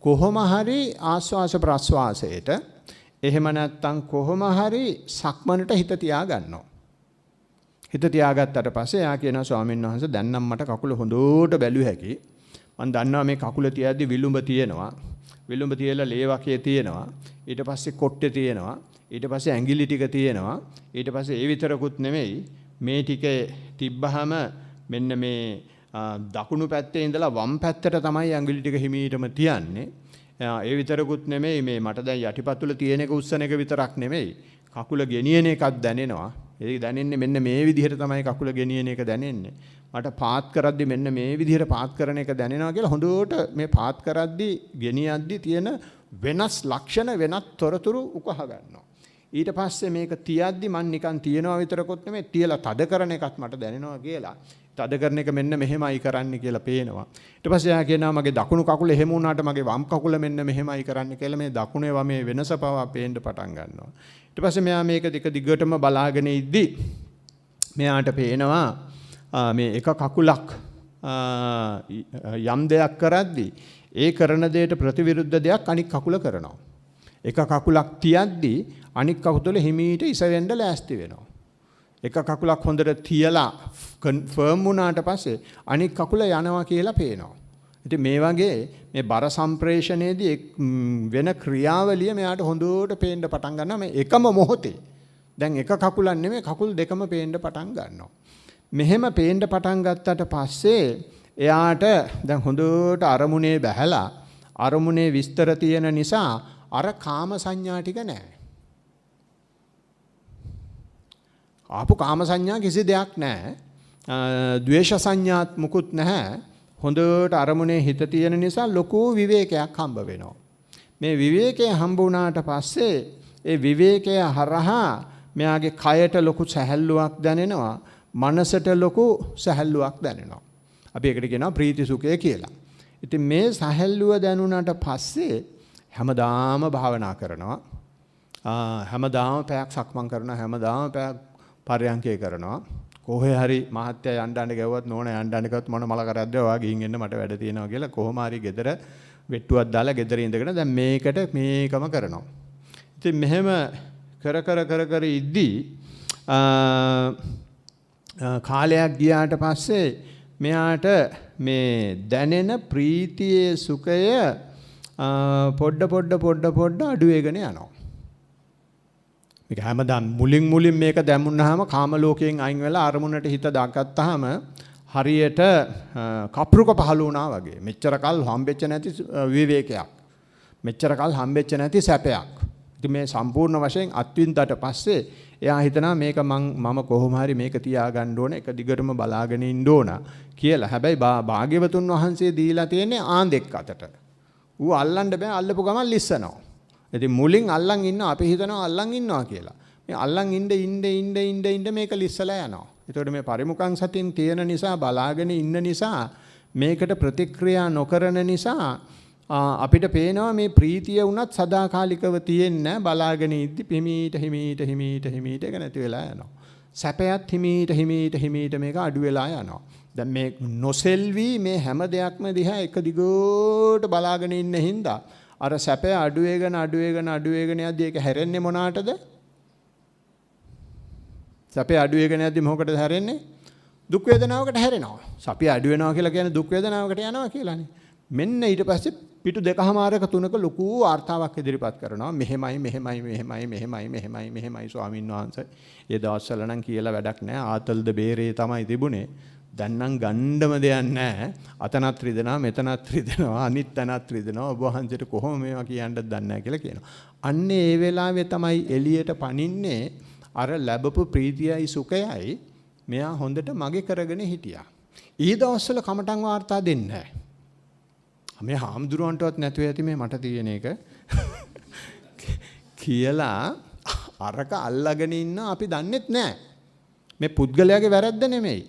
කොහොම හරි ආස්වාස ප්‍රස්වාසයට, එහෙම නැත්නම් කොහොම හරි සක්මනට හිත තියා ගන්නවා. හිත තියාගත්තට පස්සේ එයා කියනවා ස්වාමීන් වහන්සේ දැන් නම් මට කකුල හොඳට බැලුව හැකි. මම දන්නවා මේ කකුල තියද්දි විලුඹ තියෙනවා. විලුඹ තියලා ලේ වකේ තියෙනවා. ඊට පස්සේ කොට්ටේ තියෙනවා. ඊට පස්සේ ඇඟිලි ටික තියෙනවා. ඊට පස්සේ ඒ විතරකුත් නෙමෙයි මේ ටික තිබ්බහම මෙන්න මේ දකුණු පැත්තේ ඉඳලා වම් පැත්තට තමයි ඇඟිලි ටික හිමීටම තියන්නේ. ඒ විතරකුත් නෙමෙයි මේ මට දැන් යටිපතුල තියෙන එක උස්සන එක විතරක් නෙමෙයි. කකුල ගෙනියන එකක් දැනෙනවා. ඒක දැනෙන්නේ මෙන්න මේ විදිහට තමයි කකුල ගෙනියන එක දැනෙන්නේ. මට පාත් කරද්දි මෙන්න මේ විදිහට පාත් කරන එක දැනෙනවා කියලා හොඳට මේ පාත් කරද්දි ගෙනියද්දි තියෙන වෙනස් ලක්ෂණ වෙනත් තොරතුරු උකහා ගන්නවා. ඊට පස්සේ මේක තියද්දි මං නිකන් තියනවා විතරකොත් නෙමෙයි තියලා තද කරන එකත් මට දැනෙනවා කියලා. තද කරන එක මෙන්න මෙහෙමයි කරන්න කියලා පේනවා. ඊට පස්සේ එයා කියනවා මගේ දකුණු කකුල එහෙම වුණාට මගේ වම් කකුල මෙන්න මෙහෙමයි කරන්න කියලා මේ දකුණේ වමේ වෙනස පවා පේන්න පටන් ගන්නවා. ඊට පස්සේ මෙයා මේක දිගටම බලාගෙන ඉද්දි මෙයාට පේනවා මේ එක කකුලක් යම් දෙයක් කරද්දි ඒ කරන දෙයට ප්‍රතිවිරුද්ධ දෙයක් අනික් කකුල කරනවා. එක කකුලක් තියද්දි අනික් කකුල හිමීට ඉස වෙන්න ලෑස්ති වෙනවා. එක කකුලක් හොඳට තියලා ෆර්ම් වුණාට පස්සේ අනික් කකුල යනවා කියලා පේනවා. ඉතින් මේ වගේ මේ බර සම්ප්‍රේෂණයේදී වෙන ක්‍රියාවලිය මෙයාට හොඳට පේන්න පටන් ගන්නවා මේ එකම මොහොතේ. දැන් එක කකුලක් නෙමෙයි කකුල් දෙකම පේන්න පටන් ගන්නවා. මෙහෙම පේන්න පටන් ගත්තට පස්සේ එයාට දැන් හොඳට අරමුණේ බැහැලා අරමුණේ විස්තර තියෙන නිසා අර කාම සංඥා ටික නැහැ. ආපු කාම සංඥා කිසි දෙයක් නැහැ. ද්වේෂ සංඥාත් මුකුත් නැහැ. හොඳට අරමුණේ හිත තියෙන නිසා ලොකු විවේකයක් හම්බ වෙනවා. මේ විවේකය හම්බ වුණාට පස්සේ ඒ විවේකය හරහා මෙයාගේ කයට ලොකු සැහැල්ලුවක් දැනෙනවා. මනසට ලොකු සැහැල්ලුවක් දැනෙනවා. අපි ඒකට කියනවා ප්‍රීති සුඛය කියලා. ඉතින් මේ සැහැල්ලුව දැනුණාට පස්සේ හැමදාම භාවනා කරනවා. හැමදාම පැයක් සක්මන් කරනවා. හැමදාම පැයක් පරයන්කේ කරනවා. කොහේ හරි මහත්තයා යන්න ගැව්වත් නෝන යන්න ගියොත් මොන මල කරද්ද ඔයා ගිහින් එන්න මට වැඩ තියෙනවා කියලා කොහොම හරි ගෙදර වෙට්ටුවක් දාලා ගෙදර ඉඳගෙන දැන් මේකට මේකම කරනවා. ඉතින් මෙහෙම කර ඉද්දී කාලයක් ගියාට පස්සේ මෙයාට මේ දැනෙන ප්‍රීතියේ සුඛය පොඩ අඩු වෙගෙන යනවා. මේක හැමදාම මුලින් මේක දැම්මුනහම කාම ලෝකයෙන් අයින් වෙලා අරමුණට හිත දාගත්තාම හරියට කප්රුක පහළ වුණා වගේ. මෙච්චර කල් හම්බෙච්ච නැති විවේකයක්. මෙච්චර කල් හම්බෙච්ච නැති සැපයක්. ඉතින් මේ සම්පූර්ණ වශයෙන් අත්විඳට පස්සේ එයා හිතනවා මේක මම කොහොම හරි මේක තියාගන්න ඕන එක දිගටම බලාගෙන ඉන්න ඕන කියලා. හැබැයි භාග්‍යවතුන් වහන්සේ දීලා තියෙන්නේ ආන්දෙක් අතට. ඌ අල්ලන්න බෑ අල්ලපු ගමන් ලිස්සනවා. ඉතින් මුලින් අල්ලන් ඉන්නවා අපි හිතනවා අල්ලන් ඉන්නවා කියලා. මේ අල්ලන් ඉන්න මේක ලිස්සලා යනවා. ඒතකොට මේ පරිමුඛං සතින් තියෙන නිසා බලාගෙන ඉන්න නිසා මේකට ප්‍රතික්‍රියා නොකරන නිසා අපිට පේනවා මේ ප්‍රීතිය වුණත් සදාකාලිකව තියෙන්නේ බලාගෙන ඉද්දි හිමීට ඒක නැති වෙලා යනවා. සැපයත් හිමීට මේක අඩු වෙලා යනවා. දැන් මේ නොසෙල්වි මේ හැම දෙයක්ම දිහා එක දිගට බලාගෙන ඉන්න හින්දා අර සැපය අඩු වෙගෙන යද්දි ඒක හැරෙන්නේ මොනාටද? සැපය අඩු වෙගෙන යද්දි මොකටද හැරෙන්නේ? දුක් වේදනාවකට හැරෙනවා. සැපය අඩු වෙනවා කියලා කියන්නේ දුක් වේදනාවකට යනවා කියලානේ. මෙන්න ඊට පස්සේ පිටු දෙකමාරක තුනක ලොකු ආර්තාවක් ඉදිරිපත් කරනවා. මෙහෙමයි ස්වාමීන් වහන්සේ. ඒ දවස්වල නම් කියලා වැඩක් නැහැ. ආතල්ද බේරේ තමයි තිබුණේ. දැන් නම් ගණ්ඩම දෙයක් නැහැ. අතනත් රිදෙනවා, මෙතනත් රිදෙනවා, අනිත් තැනත් රිදෙනවා. ඔබ වහන්සේට කොහොම මේවා කියන්නද දන්නේ නැහැ කියලා කියනවා. අන්න ඒ වෙලාවේ තමයි එළියට පනින්නේ අර ලැබපු ප්‍රීතියයි සුඛයයි මෙයා හොඳට මගේ කරගෙන හිටියා. ඊ දවස්වල කමටන් වාර්තා දෙන්නේ නැහැ. මේ හාමුදුරුවන්ටවත් නැතුව ඇති මේ මට තියෙන එක කියලා අරක අල්ලගෙන ඉන්න අපි දන්නෙත් නැහැ. මේ පුද්ගලයාගේ වැරද්ද නෙමෙයි.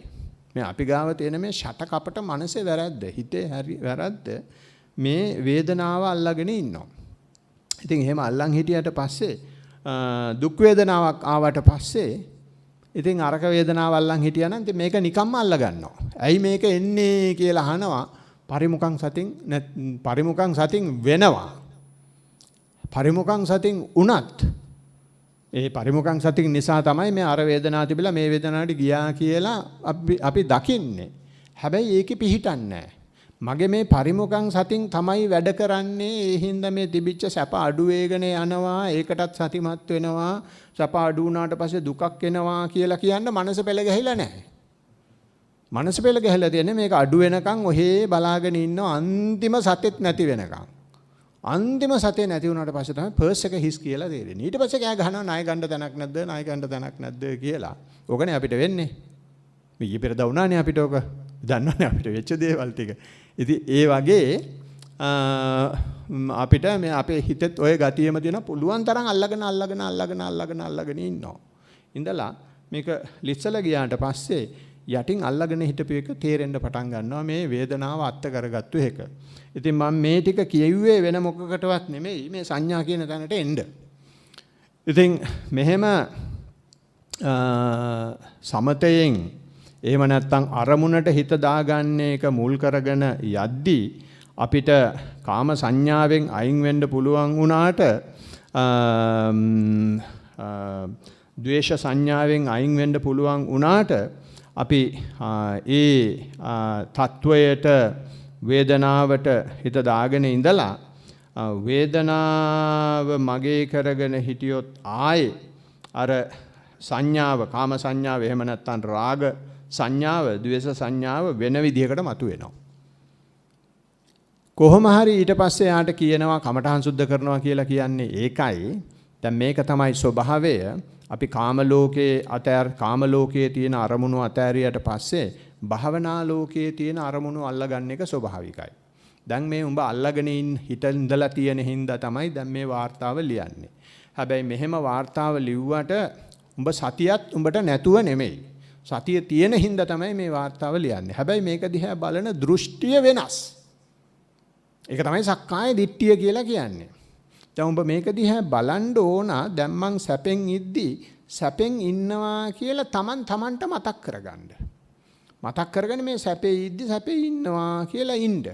මේ අපි ගාව තියෙන මේ ෂට කපට මනසේ වැරද්ද, හිතේ හරි වැරද්ද මේ වේදනාව අල්ලගෙන ඉන්නවා. ඉතින් එහෙම අල්ලන් හිටියට පස්සේ දුක් වේදනාවක් ආවට පස්සේ ඉතින් අරක වේදනාව අල්ලන් හිටියා නම් ඉතින් මේක නිකම්ම අල්ල ගන්නවා. ඇයි මේක එන්නේ කියලා අහනවා. පරිමුඛං සතින් වෙනවා. පරිමුඛං සතින් උනත් ඒ පරිමුඛං සති නිසා තමයි මේ අර වේදනාව තිබිලා මේ වේදනාවට ගියා කියලා අපි දකින්නේ. හැබැයි ඒකේ පිහිටන්නේ නැහැ. මගේ මේ පරිමුඛං සතින් තමයි වැඩ කරන්නේ. ඒ හින්දා මේ තිබිච්ච සැප අඩු වේගන යනවා. ඒකටත් සතිමත් වෙනවා. සැප අඩු වුණාට පස්සේ දුකක් එනවා කියලා කියන්න මනස පෙළ ගැහිලා නැහැ. මනස පෙළ ගැහිලා තියෙන්නේ මේක අඩු වෙනකන් ඔහේ බලාගෙන ඉන්න අන්තිම සතෙත් නැති වෙනකන්. අන්තිම සතේ නැති වුණාට පස්සේ තමයි පර්ස් එක හිස් කියලා තේරෙන්නේ. ඊට පස්සේ කෑ ගහනවා ණය ගන්න තැනක් නැද්ද? ණය ගන්න තැනක් නැද්ද කියලා. ඕකනේ අපිට වෙන්නේ. මේ ඊපෙරදා වුණානේ අපිට ඕක. දන්නවනේ අපිට වෙච්ච දේවල් ටික. ඉතින් ඒ වගේ අපිට මේ අපේ හිතෙත් ඔය ගතියෙම තියෙන පුළුවන් තරම් අල්ලගෙන ඉන්නවා. ඉඳලා මේක ලිස්සලා ගියාට පස්සේ යටින් අල්ලගෙන හිටපු එක තේරෙන්න පටන් ගන්නවා මේ වේදනාව අත්ත කරගත්තු එක. ඉතින් මම මේ ටික කියුවේ වෙන මොකකටවත් නෙමෙයි මේ සංඥා කියන තැනට එන්න. ඉතින් මෙහෙම සමතයෙන් එහෙම නැත්නම් අරමුණට හිත දාගන්න එක මුල් කරගෙන යද්දී අපිට කාම සංඥාවෙන් අයින් වෙන්න පුළුවන් වුණාට ද්වේෂ සංඥාවෙන් අයින් වෙන්න පුළුවන් වුණාට අපි ඒ තත්වයට වේදනාවට හිත දාගෙන ඉඳලා වේදනාව මගේ කරගෙන හිටියොත් ආයේ අර සංඥාව කාම සංඥාව එහෙම නැත්නම් රාග සංඥාව ද්වේෂ සංඥාව වෙන විදිහකට මතුවෙනවා. කොහොම හරි ඊට පස්සේ යාට කියනවා කමඨහං සුද්ධ කරනවා කියලා කියන්නේ ඒකයි. දැන් මේක තමයි ස්වභාවය. අපි කාම ලෝකයේ තියෙන අරමුණු අතෑරියට පස්සේ භාවනා ලෝකයේ තියෙන අරමුණු අල්ලගන්න එක ස්වභාවිකයි. දැන් මේ උඹ අල්ලගෙන ඉඳලා තියෙන හින්දා තමයි දැන් මේ වார்த்தාව ලියන්නේ. හැබැයි මෙහෙම වார்த்தාව ලිව්වට උඹ සතියත් උඹට නැතුව නෙමෙයි. සතිය තියෙන හින්දා තමයි මේ වார்த்தාව ලියන්නේ. හැබැයි මේක දිහා බලන දෘෂ්ටිය වෙනස්. ඒක තමයි සක්කාය දිට්ඨිය කියලා කියන්නේ. දැන් උඹ මේක දිහා බලන්න ඕන දැන් මං සැපෙන් ඉද්දි සැපෙන් ඉන්නවා කියලා තමන්ට මතක් කරගන්න. මතක් කරගෙන මේ සැපේ ඉද්දි සැපේ ඉන්නවා කියලා ඉන්න.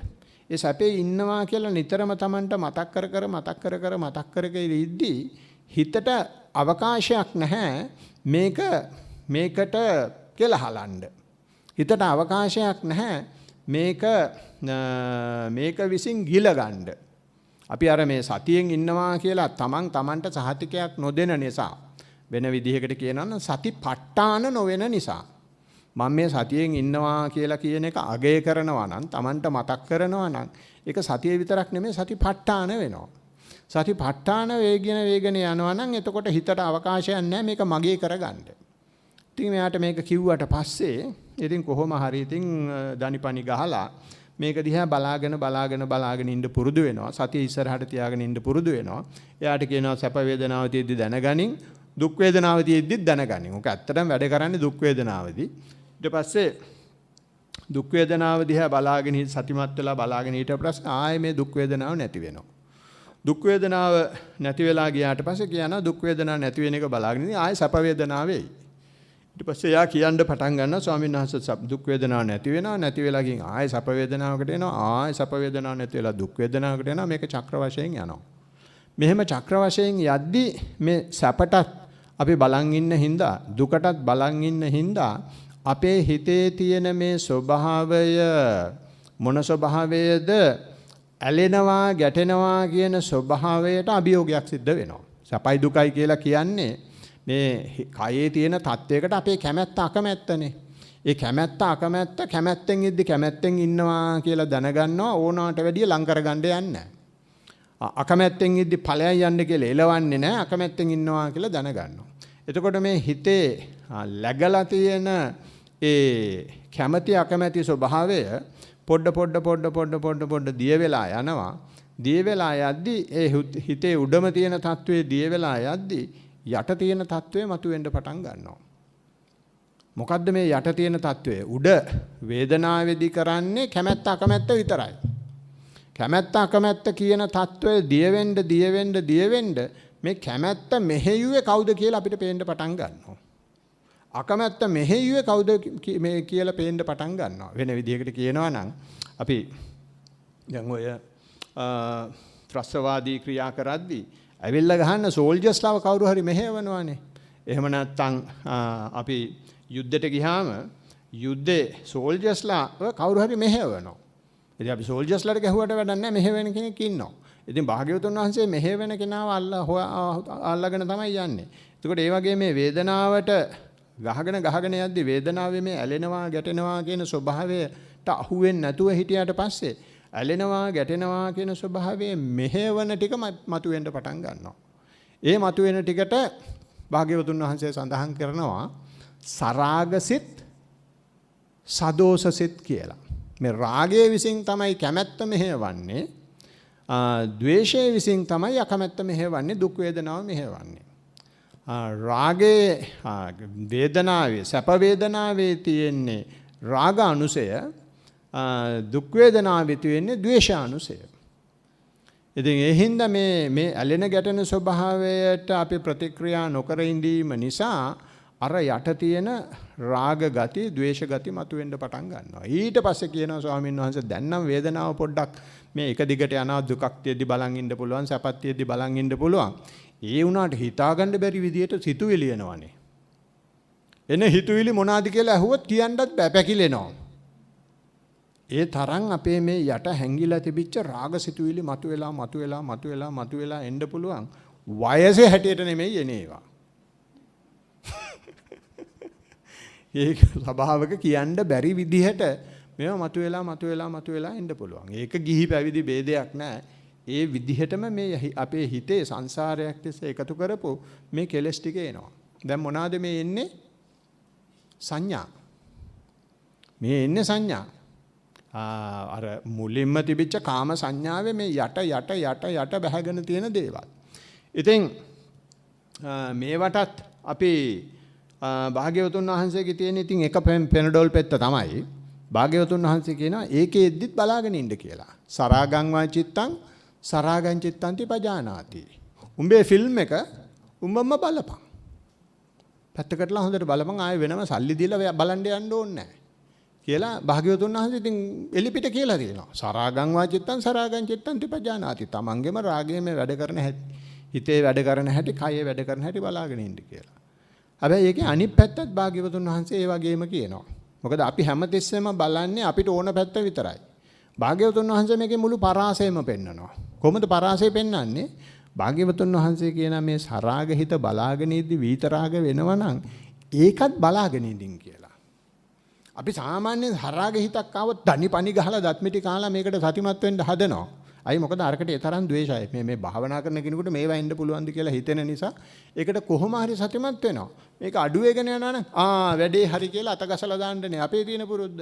ඒ සැපේ ඉන්නවා කියලා නිතරම තමන්ට මතක් කර ඉද්දි හිතට අවකාශයක් නැහැ මේකට කියලා හලන්න. හිතට අවකාශයක් නැහැ මේක විසින් ගිල ගන්න. අපි අර මේ සතියෙන් ඉන්නවා කියලා තමන්ට සහතිකයක් නොදෙන නිසා වෙන විදිහකට කියනවා නම් සතිපට්ඨාන නොවන නිසා මම මේ සතියෙන් ඉන්නවා කියලා කියන එක අගය කරනවා නම් තමන්ට මතක් කරනවා නම් ඒක සතිය විතරක් නෙමෙයි සතිපට්ඨාන වෙනවා. සතිපට්ඨාන වේගන යනවා නම් එතකොට හිතට අවකාශයක් නැහැ මේක මගේ කරගන්න. ඉතින් මෙයාට මේක කිව්වට පස්සේ ඉතින් කොහොම හරි ඉතින් දනිපනි ගහලා මේක දිහා බලාගෙන ඉන්න පුරුදු වෙනවා. සතිය ඉස්සරහට තියාගෙන ඉන්න පුරුදු වෙනවා. එයාට කියනවා සැප වේදනාව තියෙද්දි දැනගනින්, දුක් වේදනාව තියෙද්දි දැනගනින්. ඔක ඇත්තටම වැඩ කරන්නේ දුක් වේදනාවදී. ඊට පස්සේ දුක් වේදනාව දිහා බලාගෙන සතිමත් වෙලා බලාගෙන ඊට පස්සේ ආයේ මේ දුක් වේදනාව නැති වෙනවා. දුක් වේදනාව නැති වෙලා ගියාට පස්සේ කියනවා දුක් වේදනාව නැති වෙන එක බලාගෙන ඉතින් ආයේ සැප වේදනාව වෙයි. ඊට පස්සේ යා කියන්න පටන් ගන්නවා ස්වාමීන් වහන්සේ දුක් වේදනාව නැති වෙලා ගින් ආයෙ සැප වේදනාවකට එනවා ආයෙ සැප වේදනාව නැති වෙලා දුක් වේදනාවකට එනවා මේක චක්‍ර වශයෙන් යනවා. මෙහෙම චක්‍ර වශයෙන් යද්දී මේ සැපටත් අපි බලන් ඉන්න හින්දා දුකටත් බලන් ඉන්න හින්දා අපේ හිතේ තියෙන මේ ස්වභාවය මොන ස්වභාවයද ඇලෙනවා ගැටෙනවා කියන ස්වභාවයට අභියෝගයක් සිද්ධ වෙනවා. සැපයි දුකයි කියලා කියන්නේ මේ කයේ තියෙන තත්වයකට අපේ කැමැත්ත අකමැත්තනේ. ඒ කැමැත්ත කැමැත්තෙන් ඉද්දි කැමැත්තෙන් ඉන්නවා කියලා දැනගන්නවා ඕනාට වැඩිය ලං කරගන්න යන්නේ නැහැ. අකමැත්තෙන් ඉද්දි ඵලයන් යන්න කියලා එලවන්නේ නැහැ අකමැත්තෙන් ඉන්නවා කියලා දැනගන්නවා. එතකොට මේ හිතේ läගලා තියෙන ඒ කැමැති අකමැති ස්වභාවය පොඩ දිය වෙලා යනවා. දිය වෙලා යද්දි ඒ හිතේ උඩම තියෙන තත්වයේ දිය වෙලා යද්දි යට තියෙන තත්වය මතුවෙන්න පටන් ගන්නවා. මොකද්ද මේ යට තියෙන තත්වය? උඩ වේදනාවේදී කරන්නේ කැමැත්ත අකමැත්ත විතරයි. කැමැත්ත අකමැත්ත කියන තත්වය දිය වෙන්න මේ කැමැත්ත මෙහෙයුවේ කවුද කියලා අපිට පේන්න පටන් ගන්නවා. අකමැත්ත මෙහෙයුවේ කවුද මේ කියලා පේන්න පටන් ගන්නවා. වෙන විදිහකට කියනවා නම් අපි දැන් ඔය ත්‍රස්වාදී ක්‍රියා කරද්දී ඇවිල්ලා ගහන්න සෝල්ජර්ස්ලාව කවුරු හරි මෙහෙවනවානේ. එහෙම නැත්නම් අපි යුද්ධෙට ගියාම යුද්ධේ සෝල්ජර්ස්ලාව කවුරු හරි මෙහෙවනවා. ඉතින් අපි සෝල්ජර්ස්ලාට ගැහුවට වැඩක් නැහැ, මෙහෙවෙන කෙනෙක් ඉන්නවා. ඉතින් භාග්‍යවතුන් වහන්සේ මෙහෙවෙන කෙනාව අල්ලගෙන තමයි යන්නේ. එතකොට ඒ වගේ මේ වේදනාවට ගහගෙන යද්දි වේදනාවේ මේ ඇලෙනවා ගැටෙනවා කියන ස්වභාවයට අහු වෙන්නේ නැතුව හිටියට පස්සේ ඇලෙනවා ගැටෙනවා කියන ස්වභාවයේ මෙහෙවන ටික මතුවෙන්න පටන් ගන්නවා. ඒ මතුවෙන ටිකට භාග්‍යවතුන් වහන්සේ සඳහන් කරනවා සරාගසිත සදෝසසිත කියලා. මේ රාගයේ විසින් තමයි කැමැත්ත මෙහෙවන්නේ. ද්වේෂයේ විසින් තමයි අකමැත්ත මෙහෙවන්නේ, දුක් වේදනාව මෙහෙවන්නේ. රාගයේ වේදනාවේ සැප වේදනාවේ තියෙන්නේ රාග අනුසය, දුක් වේදනාවේ තියෙන්නේ ද්වේෂ අනුසය. ඉතින් ඒ හින්දා මේ ඇලෙන ගැටෙන ස්වභාවයට අපි ප්‍රතික්‍රියා නොකර ඉඳීම නිසා අර යට තියෙන රාග ගති, ද්වේෂ ගති මතුවෙන්න පටන් ගන්නවා. ඊට පස්සේ කියනවා ස්වාමීන් වහන්සේ දැන් නම් වේදනාව පොඩ්ඩක් මේ එක දිගට යනවා, දුකක් තියෙද්දි බලන් ඉන්න පුළුවන්, සැපක් තියෙද්දි බලන් ඉන්න පුළුවන්. ඒ වුණාට හිතාගන්න බැරි විදියට සිතුවිලි එනවනේ. එන හිතුවිලි මොනවාද කියලා අහුවොත් කියන්නත් බෑ, පැකිලෙනවා. ඒ තරම් අපේ මේ යට හැංගිලා තිබිච්ච රාග සිතුවිලි මතුවෙලා එන්න පුළුවන්. වයසේ හැටියට නෙමෙයි එන්නේ ඒවා. ඒක ස්වභාවක කියන්න බැරි විදිහට මේවා මතුවෙලා එන්න පුළුවන්. ඒක ගිහි පැවිදි ભેදයක් නෑ. ඒ විදිහටම මේ අපේ හිතේ සංසාරයක් තිස්සේ එකතු කරපු මේ කෙලස් ටික එනවා. දැන් මොනවාද මේ එන්නේ? සංඥා. මේ එන්නේ සංඥා. අර මුලින්ම තිබිච්ච කාම සංඥාවේ මේ යට බැහැගෙන තියෙන දේවල්. ඉතින් මේවටත් අපි භාග්‍යවතුන් වහන්සේගේ තියෙන ඉතින් එක පෙනඩෝල් පෙත්ත තමයි භාග්‍යවතුන් වහන්සේ කියනවා ඒකේ එද්දිත් බලාගෙන ඉන්න කියලා. සරාගං වා චිත්තං සරාගං චිත්තන්ති පජානාති. උඹේ ෆිල්ම් එක උඹම බලපන්. පැත්තකටලා හොඳට බලපන්, ආයෙ වෙනම සල්ලි දීලා බලන්න යන්න ඕනේ නැහැ කියලා භාග්‍යවතුන් වහන්සේ ඉතින් එලිපිට කියලා තියෙනවා. සරාගං වා චිත්තං සරාගං චිත්තන්ති පජානාති. තමන්ගේම රාගයේ මේ වැඩ කරන හැටි, හිතේ වැඩ කරන හැටි, කයේ වැඩ කරන හැටි බලාගෙන ඉන්න කියලා. හැබැයි ඒකේ අනිත් පැත්තත් භාග්‍යවතුන් වහන්සේ ඒ වගේම කියනවා. මොකද අපි හැමතිස්සෙම බලන්නේ අපිට ඕන පැත්ත විතරයි. භාග්‍යවතුන් වහන්සේ මේකේ මුළු පරාසයම පෙන්නනවා. කොහොමද පරාසය පෙන්වන්නේ? භාග්‍යවතුන් වහන්සේ කියන මේ සරාග හිත බලාගෙන ඉද්දි විතරාග වෙනවා නම් ඒකත් බලාගෙන ඉඳින් කියලා. අපි සාමාන්‍යයෙන් සරාග හිතක් ආවොත් දණිපණි ගහලා දත්මිටි කාලා මේකට සතිමත් වෙන්න හදනවා. අයි මොකද අරකට ඒ තරම් ද්වේෂයි. මේ භාවනා කරන කෙනෙකුට මේවා එන්න පුළුවන්ද කියලා හිතෙන නිසා ඒකට කොහොම හරි සතිමත් වෙනවා. මේක අඩු වෙගෙන යනවා නම් වැඩේ හරි කියලා අතගසලා දාන්නනේ අපේ තියෙන පුරුද්ද.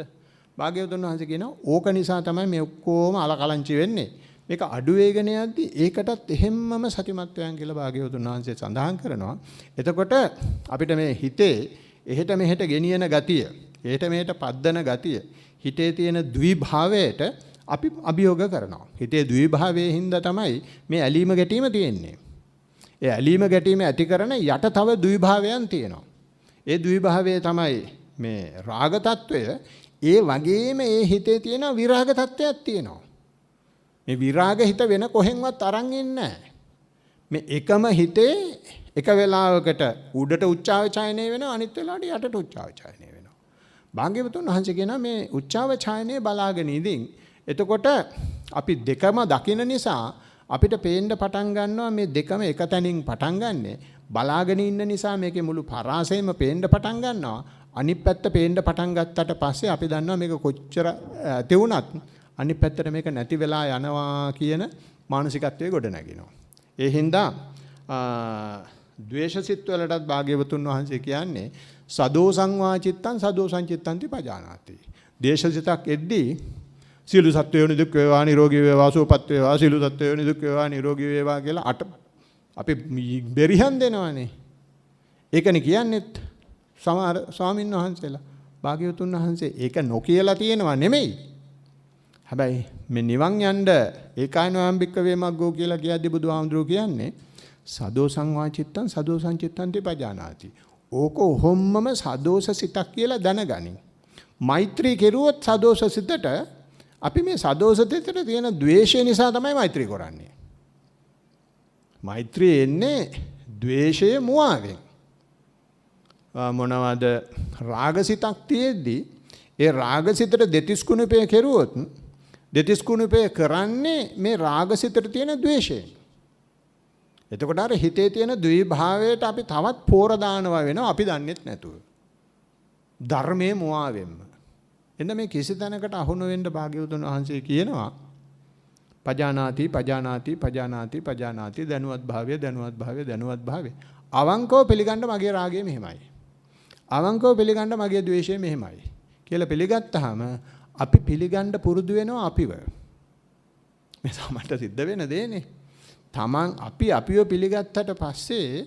භාග්‍යවතුන් වහන්සේ කියනවා ඕක නිසා තමයි මේ ඔක්කොම අලකලංචි වෙන්නේ. මේක අඩු වේගෙන යද්දි ඒකටත් එහෙම්මම සතිමත් වෙයන් කියලා භාග්‍යවතුන් වහන්සේ සඳහන් කරනවා. එතකොට අපිට මේ හිතේ එහෙට මෙහෙට ගෙනියන ගතිය, එහෙට මෙහෙට පද්දන ගතිය, හිතේ තියෙන ද්විභාවයට අපි අභියෝග කරනවා. හිතේ ද්විභාවයේ හින්දා තමයි මේ ඇලීම ගැටීම තියෙන්නේ. ඒ ඇලීම ගැටීම ඇති කරන යට තව ද්විභාවයන් තියෙනවා. ඒ ද්විභාවය තමයි මේ රාග తত্ত্বය. ඒ වගේම ඒ හිතේ තියෙන විරාග తত্ত্বයක් තියෙනවා. මේ විරාග හිත වෙන කොහෙන්වත් අරන් ඉන්නේ නැහැ. මේ එකම හිතේ එක වෙලාවකට උඩට උච්චාවචායනය වෙනවා, අනිත් වෙලාවට යටට උච්චාවචායනය වෙනවා. භාග්‍යවතුන් වහන්සේ කියනවා මේ උච්චාවචායනය බලාගෙන ඉඳින් එතකොට අපි දෙකම දකින නිසා අපිට පේන්න පටන් ගන්නවා මේ දෙකම එක තැනින් පටන් ගන්නෙ. බලාගෙන ඉන්න නිසා මේකේ මුළු පරාසයම පේන්න පටන් ගන්නවා. අනිත් පැත්ත පේන්න පටන් ගත්තට පස්සේ අපි දන්නවා මේක කොච්චර ඇති වුණත් අනිත් පැත්තට මේක නැති වෙලා යනවා කියන මානසිකත්වයේ ගොඩ නැගිනවා. ඒ හින්දා ද්වේෂසිත වලටත් භාග්‍යවතුන් වහන්සේ කියන්නේ සදෝසං වාචිත්තං සදෝසං චිත්තන්ති පජානාති. දේශසිතක් එද්දී සියලු සත්වයෝ නිදුක් වේවා නිරෝගී වේවා සුවපත් වේවා සියලු සත්වයෝ නිදුක් වේවා නිරෝගී වේවා කියලා අපි බෙරිහන් දෙනවනේ. ඒකනේ කියන්නේත් සමහර ස්වාමීන් වහන්සේලා. භාග්‍යවතුන් වහන්සේ ඒක නොකියලා තියෙනවා නෙමෙයි. හැබැයි මේ නිවන් යන්න ඒකායනෝම්බික්ක වේමග්ගෝ කියලා කියද්දි බුදුහාමුදුරුවෝ කියන්නේ සදෝසං වාචිත්තං සදෝසං චිත්තන්ති පජානාති. ඕක ඔහොම්මම සදෝස සිතක් කියලා දැනගනි. මෛත්‍රී කෙරුවොත් සදෝස සිතට අපි මේ සදෝස සිතට තියෙන ද්වේෂය නිසා තමයි මෛත්‍රී කරන්නේ. මෛත්‍රිය එන්නේ ද්වේෂය මුවාවෙන්. මොනවද රාගසිතක් තියෙද්දි ඒ රාගසිතට දෙතිස් කුණපය කෙරුවොත් දෙතිස් කුණපය කරන්නේ මේ රාගසිතට තියෙන ද්වේෂයෙන්. එතකොට අර හිතේ තියෙන ද්විභාවයට අපි තවත් පෝර දානවා වෙනවා අපි දන්නෙත් නැතුව. ධර්මයේ මුවාවෙන්ම. එන්න මේ කිසි තැනකට අහු නොවෙන්න භාග්‍යවතුන් වහන්සේ කියනවා පජානාති පජානාති පජානාති පජානාති දැනුවත් භාවය දැනුවත් භාවය දැනුවත් භාවය. අවංකව පිළිගන්න මගේ රාගය මෙහෙමයි. අවංකව පිළිගන්න මගේ ද්වේෂය මෙහෙමයි. කියලා පිළිගත්තාම අපි පිළිගන්න පුරුදු වෙනවා අපිව. මේ සමහරට සිද්ධ වෙන දෙන්නේ. තමන් අපිව පිළිගත්තට පස්සේ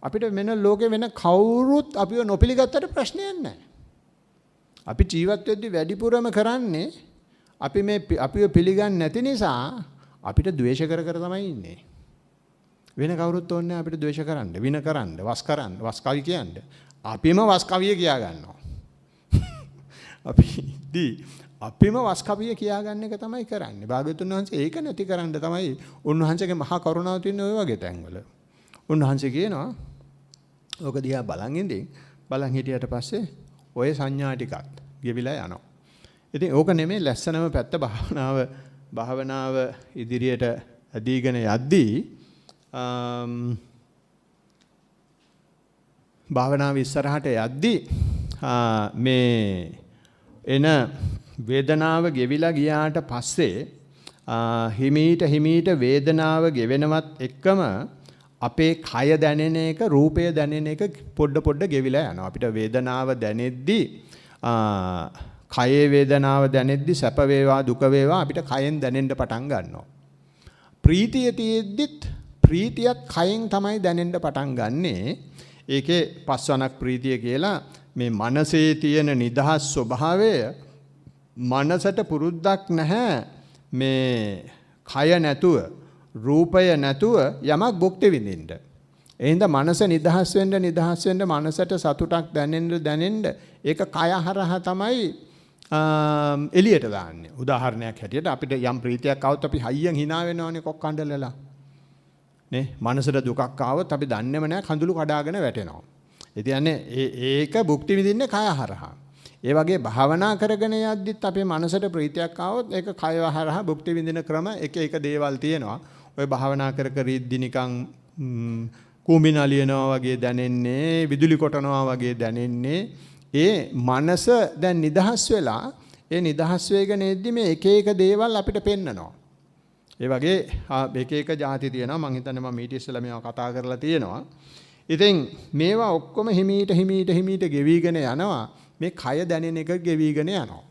අපිට වෙන ලෝකේ වෙන කවුරුත් අපිව නොපිළිගත්තට ප්‍රශ්නයක් නැහැ. අපි ජීවත් වෙද්දී වැඩිපුරම කරන්නේ අපි මේ අපිව පිළිගන්නේ නැති නිසා අපිට ද්වේෂ කර කර තමයි ඉන්නේ. වෙන කවුරුත් ඕනේ අපිට ද්වේෂ කරන්න, වින කරන්න, වස් කරන්න, වස් කවි කියන්න. අපිම වස් කවිය කියා ගන්නවා. අපිම වස් කවිය කියා ගන්න එක තමයි කරන්නේ. භාග්‍යවතුන් වහන්සේ ඒක නැති කරන්න තමයි උන්වහන්සේගේ මහා කරුණාව තියෙන ඔය වගේ තැන්වල. උන්වහන්සේ කියනවා ඕක දිහා බලන් ඉඳින් බලන් හිටියට පස්සේ ඔය සංඥා ටිකත් ගෙවිලා යනවා. ඉතින් ඕක නෙමෙයි ලැස්සනම පැත්ත භාවනාව ඉදිරියට ඇදීගෙන යද්දී භාවනාව ඉස්සරහට යද්දී මේ එන වේදනාව ගෙවිලා ගියාට පස්සේ හිමීට වේදනාව ගෙවෙනවත් එක්කම අපේ කය දැනෙන එක රූපය දැනෙන එක පොඩ ගෙවිලා යනවා. අපිට වේදනාව දැනෙද්දී කයේ වේදනාව දැනෙද්දී සැප වේවා දුක වේවා අපිට කයෙන් දැනෙන්න පටන් ගන්නවා. ප්‍රීතිය තියෙද්දිත් ප්‍රීතියත් කයෙන් තමයි දැනෙන්න පටන් ගන්නේ. ඒකේ පස්වනක් ප්‍රීතිය කියලා මේ මනසේ තියෙන නිදහස් ස්වභාවය මනසට පුරුද්දක් නැහැ මේ කය නැතුව රූපය නැතුව යමක් භුක්ති විඳින්න. ඒ හින්දා මනස නිදහස් වෙන්න මනසට සතුටක් දැනෙන්න ඒක කය හරහා තමයි එළියට දාන්නේ. උදාහරණයක් හැටියට අපිට යම් ප්‍රීතියක් આવොත් අපි හයියෙන් hina වෙනවනේ කොක් කණ්ඩලලා. නේ මනසට දුකක් ආවොත් අපි දන්නේම නැහැ කඳුළු කඩාගෙන වැටෙනවා. ඒ කියන්නේ ඒක භුක්ති විඳින්නේ කය හරහා. ඒ වගේ භාවනා කරගෙන යද්දිත් අපේ මනසට ප්‍රීතියක් ආවොත් ඒක කය හරහා භුක්ති විඳින ක්‍රම එක දේවල් තියෙනවා. ඔය භාවනා කර ඉද්දි නිකන් කූඹි නලියනවා වගේ දැනෙන්නේ, විදුලි කොටනවා වගේ දැනෙන්නේ. ඒ මනස දැන් නිදහස් වෙලා ඒ නිදහස් වෙගෙන ඉද්දි මේ එක දේවල් අපිට පෙන්නනවා. ඒ වගේ එක જાති තියෙනවා. මම හිතන්නේ මම ඊට ඉස්සෙල්ලා මේවා කතා කරලා තියෙනවා. ඉතින් මේවා ඔක්කොම හිමීට ගෙවිගෙන යනවා. මේ කය දැනෙන එක ගෙවිගෙන යනවා.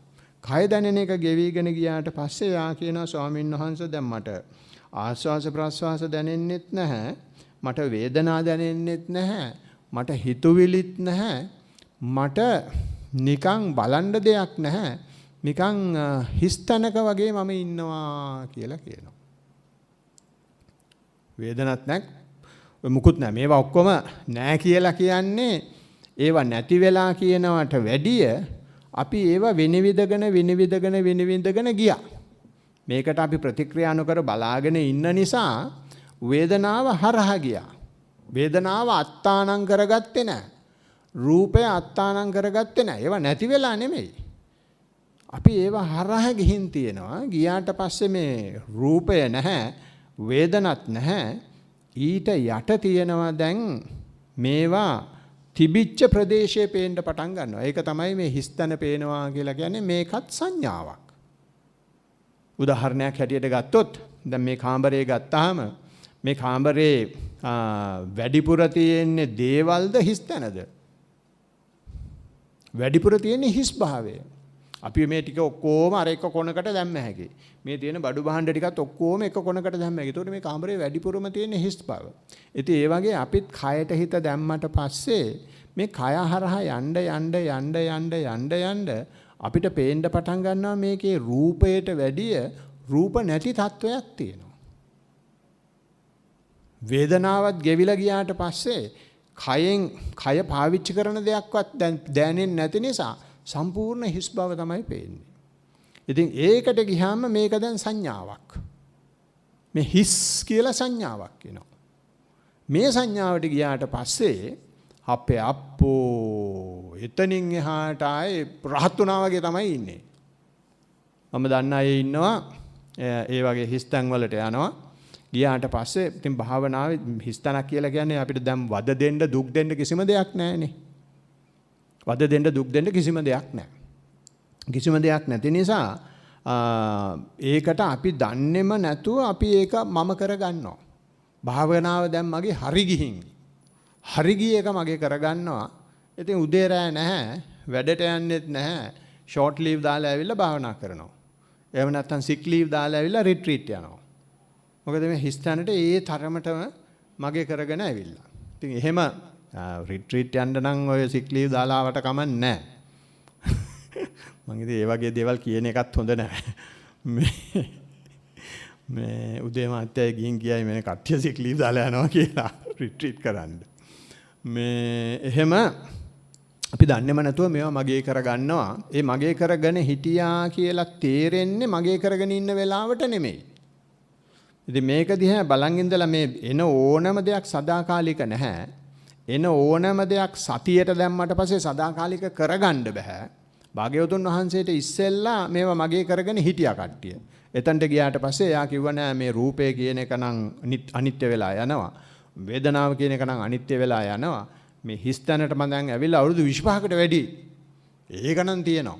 කය දැනෙන එක ගෙවිගෙන ගියාට පස්සේ යා කියනවා ස්වාමීන් වහන්සේ දැන් මට ආස්වාස ප්‍රාස්වාස දැනෙන්නෙත් නැහැ. මට වේදනා දැනෙන්නෙත් නැහැ. මට හිතුවිලිත් නැහැ. මට නිකන් බලන්න දෙයක් නැහැ. නිකන් හිස්තැනක වගේ මම ඉන්නවා කියලා කියනවා. වේදනත් නැහැ. මුකුත් නැහැ. මේවා ඔක්කොම නැහැ කියලා කියන්නේ ඒවා නැති වෙලා කියනවට වැඩිය අපි ඒවා විනිවිදගෙන ගියා. මේකට අපි ප්‍රතික්‍රියා නොකර බලාගෙන ඉන්න නිසා වේදනාව හරහා ගියා. වේදනාව අත්තානම් කරගත්තේ නැහැ. රූපය අත්තානම් කරගත්තේ නැහැ. ඒවා නැති වෙලා නෙමෙයි. අපි ඒවා හරහා ගිහින් තියෙනවා. ගියාට පස්සේ මේ රූපය නැහැ, වේදනත් නැහැ. ඊට යට තියෙනවා දැන් මේවා තිබිච්ච ප්‍රදේශයේ පේන්න පටන් ගන්නවා. ඒක තමයි මේ හිස්තන පේනවා කියලා කියන්නේ. මේකත් සංඥාවක්. උදාහරණයක් හැටියට ගත්තොත් දැන් මේ කාමරේ ගත්තාම මේ කාමරේ වැඩිපුර තියෙන්නේ දේවල්ද හිස්තනද? වැඩිපුර තියෙන්නේ හිස් භාවය. අපි මේ ටික ඔක්කොම අර එක කොනකට දැම්ම හැකි. මේ තියෙන බඩු භාණ්ඩ ටිකත් ඔක්කොම එක කොනකට දැම්ම හැකි. ඒතකොට මේ කාමරේ වැඩිපුරම තියෙන හිස් බව. ඉතින් ඒ වගේ අපිත් කයට හිත දැම්මට පස්සේ මේ කය හරහා යන්න අපිට පේන්න පටන් ගන්නවා මේකේ රූපයට වැඩිය රූප නැති තත්වයක් තියෙනවා. වේදනාවත් ගෙවිලා ගියාට පස්සේ කය පාවිච්චි කරන දෙයක්වත් දැනෙන්නේ නැති නිසා සම්පූර්ණ හිස් බව තමයි පේන්නේ. ඉතින් ඒකට ගියාම මේක දැන් සංඥාවක්. මේ හිස් කියලා සංඥාවක් එනවා. මේ සංඥාවට ගියාට පස්සේ අපේ අප්පෝ එතනින් එහාට ආයේ රහත් වුණා වගේ තමයි ඉන්නේ. මම දන්න අය ඉන්නවා ඒ වගේ හිස්තැන් වලට යනවා. ගියාට පස්සේ ඉතින් භාවනාවේ හිස්තැනක් කියලා කියන්නේ අපිට දැන් වද දෙන්න දුක් දෙන්න කිසිම දෙයක් නැහැනේ. වද දෙන්න දුක් දෙන්න කිසිම දෙයක් නැහැ. කිසිම දෙයක් නැති නිසා ඒකට අපි දන්නේම නැතුව අපි ඒක මම කරගන්නවා. භාවනාව දැන් මගේ හරි ගිහින්. හරි ගිය එක මගේ කරගන්නවා. ඉතින් උදේ රෑ නැහැ, වැඩට යන්නෙත් නැහැ. ෂෝට් ලීව් දාලා ඇවිල්ලා භාවනා කරනවා. එහෙම නැත්නම් සික් ලීව් දාලා ඇවිල්ලා රිට්‍රීට් යනවා. මොකද මේ හිස්තැනට ඒ තරමටම මගේ කරගෙන ඇවිල්ලා. ඉතින් එහෙම රිට්‍රීට් යන්න නම් ඔය සික් ලීව් දාලා ආවට කමක් නැහැ. මම ඉතින් ඒ වගේ දේවල් කියන එකත් හොඳ නැහැ. මේ උදේ මාත්‍යය ගිහින් ගියයි මේ කට්ටිය සික් ලීව් දාලා යනවා කියලා රිට්‍රීට් කරන්න. මේ එහෙම අපි දන්නේම නැතුව මේවා මගේ කරගන්නවා. ඒ මගේ කරගෙන හිටියා කියලා තේරෙන්නේ මගේ කරගෙන ඉන්න වෙලාවට නෙමෙයි. ඉතින් මේක දිහා බලන් ඉඳලා මේ එන ඕනම දෙයක් සදාකාලික නැහැ. එන ඕනම දෙයක් සතියට දැම්මට පස්සේ සදාකාලික කරගන්න බෑ. භාග්‍යවතුන් වහන්සේට ඉස්සෙල්ලා මේවා මගේ කරගෙන හිටියා කට්ටිය. එතනට ගියාට පස්සේ එයා කිව්වා නෑ මේ රූපය කියන එක නම් අනිත්‍ය වෙලා යනවා. වේදනාව කියන එක නම් අනිත්‍ය වෙලා යනවා. මේ හිස්තැනට මම දැන් ඇවිල්ලා අවුරුදු 25කට වැඩි. ඒක නම් තියෙනවා.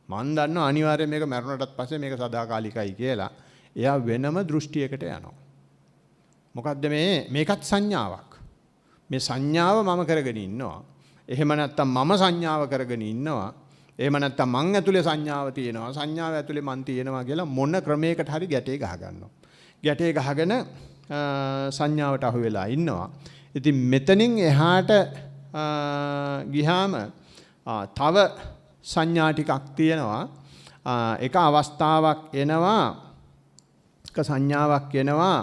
මම දන්නවා අනිවාර්යයෙන් මේක මරුණටත් පස්සේ මේක සදාකාලිකයි කියලා. එයා වෙනම දෘෂ්ටියකට යනවා. මොකද්ද මේකත් සංඥාවක්. මේ සංඥාව මම කරගෙන ඉන්නවා. එහෙම නැත්නම් මම සංඥාව කරගෙන ඉන්නවා. එහෙම නැත්නම් මං ඇතුලේ සංඥාව තියෙනවා. සංඥාව ඇතුලේ මං තියෙනවා කියලා මොන ක්‍රමයකට හරි ගැටේ ගහ ගන්නවා. ගැටේ ගහගෙන සංඥාවට අහු වෙලා ඉන්නවා. ඉතින් මෙතනින් එහාට ගියාම තව සංඥා ටිකක් තියෙනවා. එක අවස්ථාවක් එනවා. එක සංඥාවක් එනවා.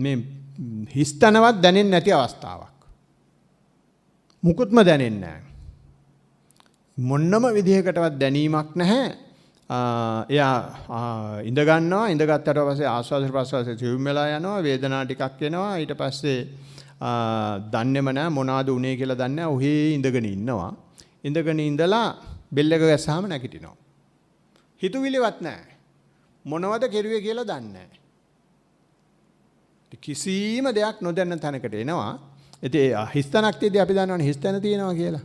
මේ හිස්තනවත් දැනෙන්නේ නැති අවස්ථාවක්. මුකුත්ම දැනෙන්නේ නැහැ. මොන්නම විදිහකටවත් දැනීමක් නැහැ. එයා ඉඳ ගන්නවා. ඉඳගත්තට පස්සේ ආස්වාද ප්‍රසවාසයේ සිවුම් වෙලා යනවා. වේදනා ටිකක් එනවා. ඊට පස්සේ දන්නේම නැහැ මොනවාද උනේ කියලා දන්නේ නැහැ. ඔහේ ඉඳගෙන ඉන්නවා. ඉඳගෙන ඉඳලා බෙල් එක ගැස්සාම නැගිටිනවා. හිතුවිලිවත් නැහැ. මොනවද කෙරුවේ කියලා දන්නේ නැහැ. කිසිම දෙයක් නොදැන්න තැනකට එනවා. ඉතින් හිස්තනක් තියදී අපි දන්නවනේ හිස්තන තියෙනවා කියලා.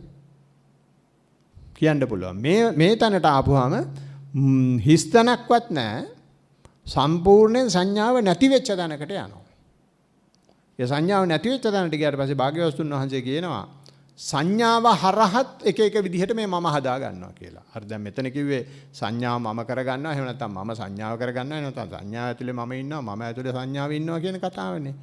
කියන්න පුළුවන්. මේ තැනට ආපුවාම හිස්තනක්වත් නැහැ. සම්පූර්ණයෙන් සංඥාව නැති වෙච්ච තැනකට යනවා. ඒ සංඥාව නැති වෙච්ච තැනට ගියාට පස්සේ භාග්‍යවතුන් වහන්සේ කියනවා සංඥාව හරහත් එක එක විදිහට මේ මම හදා ගන්නවා කියලා. හරි දැන් මෙතන කිව්වේ සංඥාව මම කරගන්නවා. එහෙම නැත්නම් මම සංඥාව කරගන්නවා. එහෙම නැත්නම් සංඥාව ඇතුලේ මම ඉන්නවා. මම ඇතුලේ සංඥාව ඉන්නවා කියන කතාවනේ.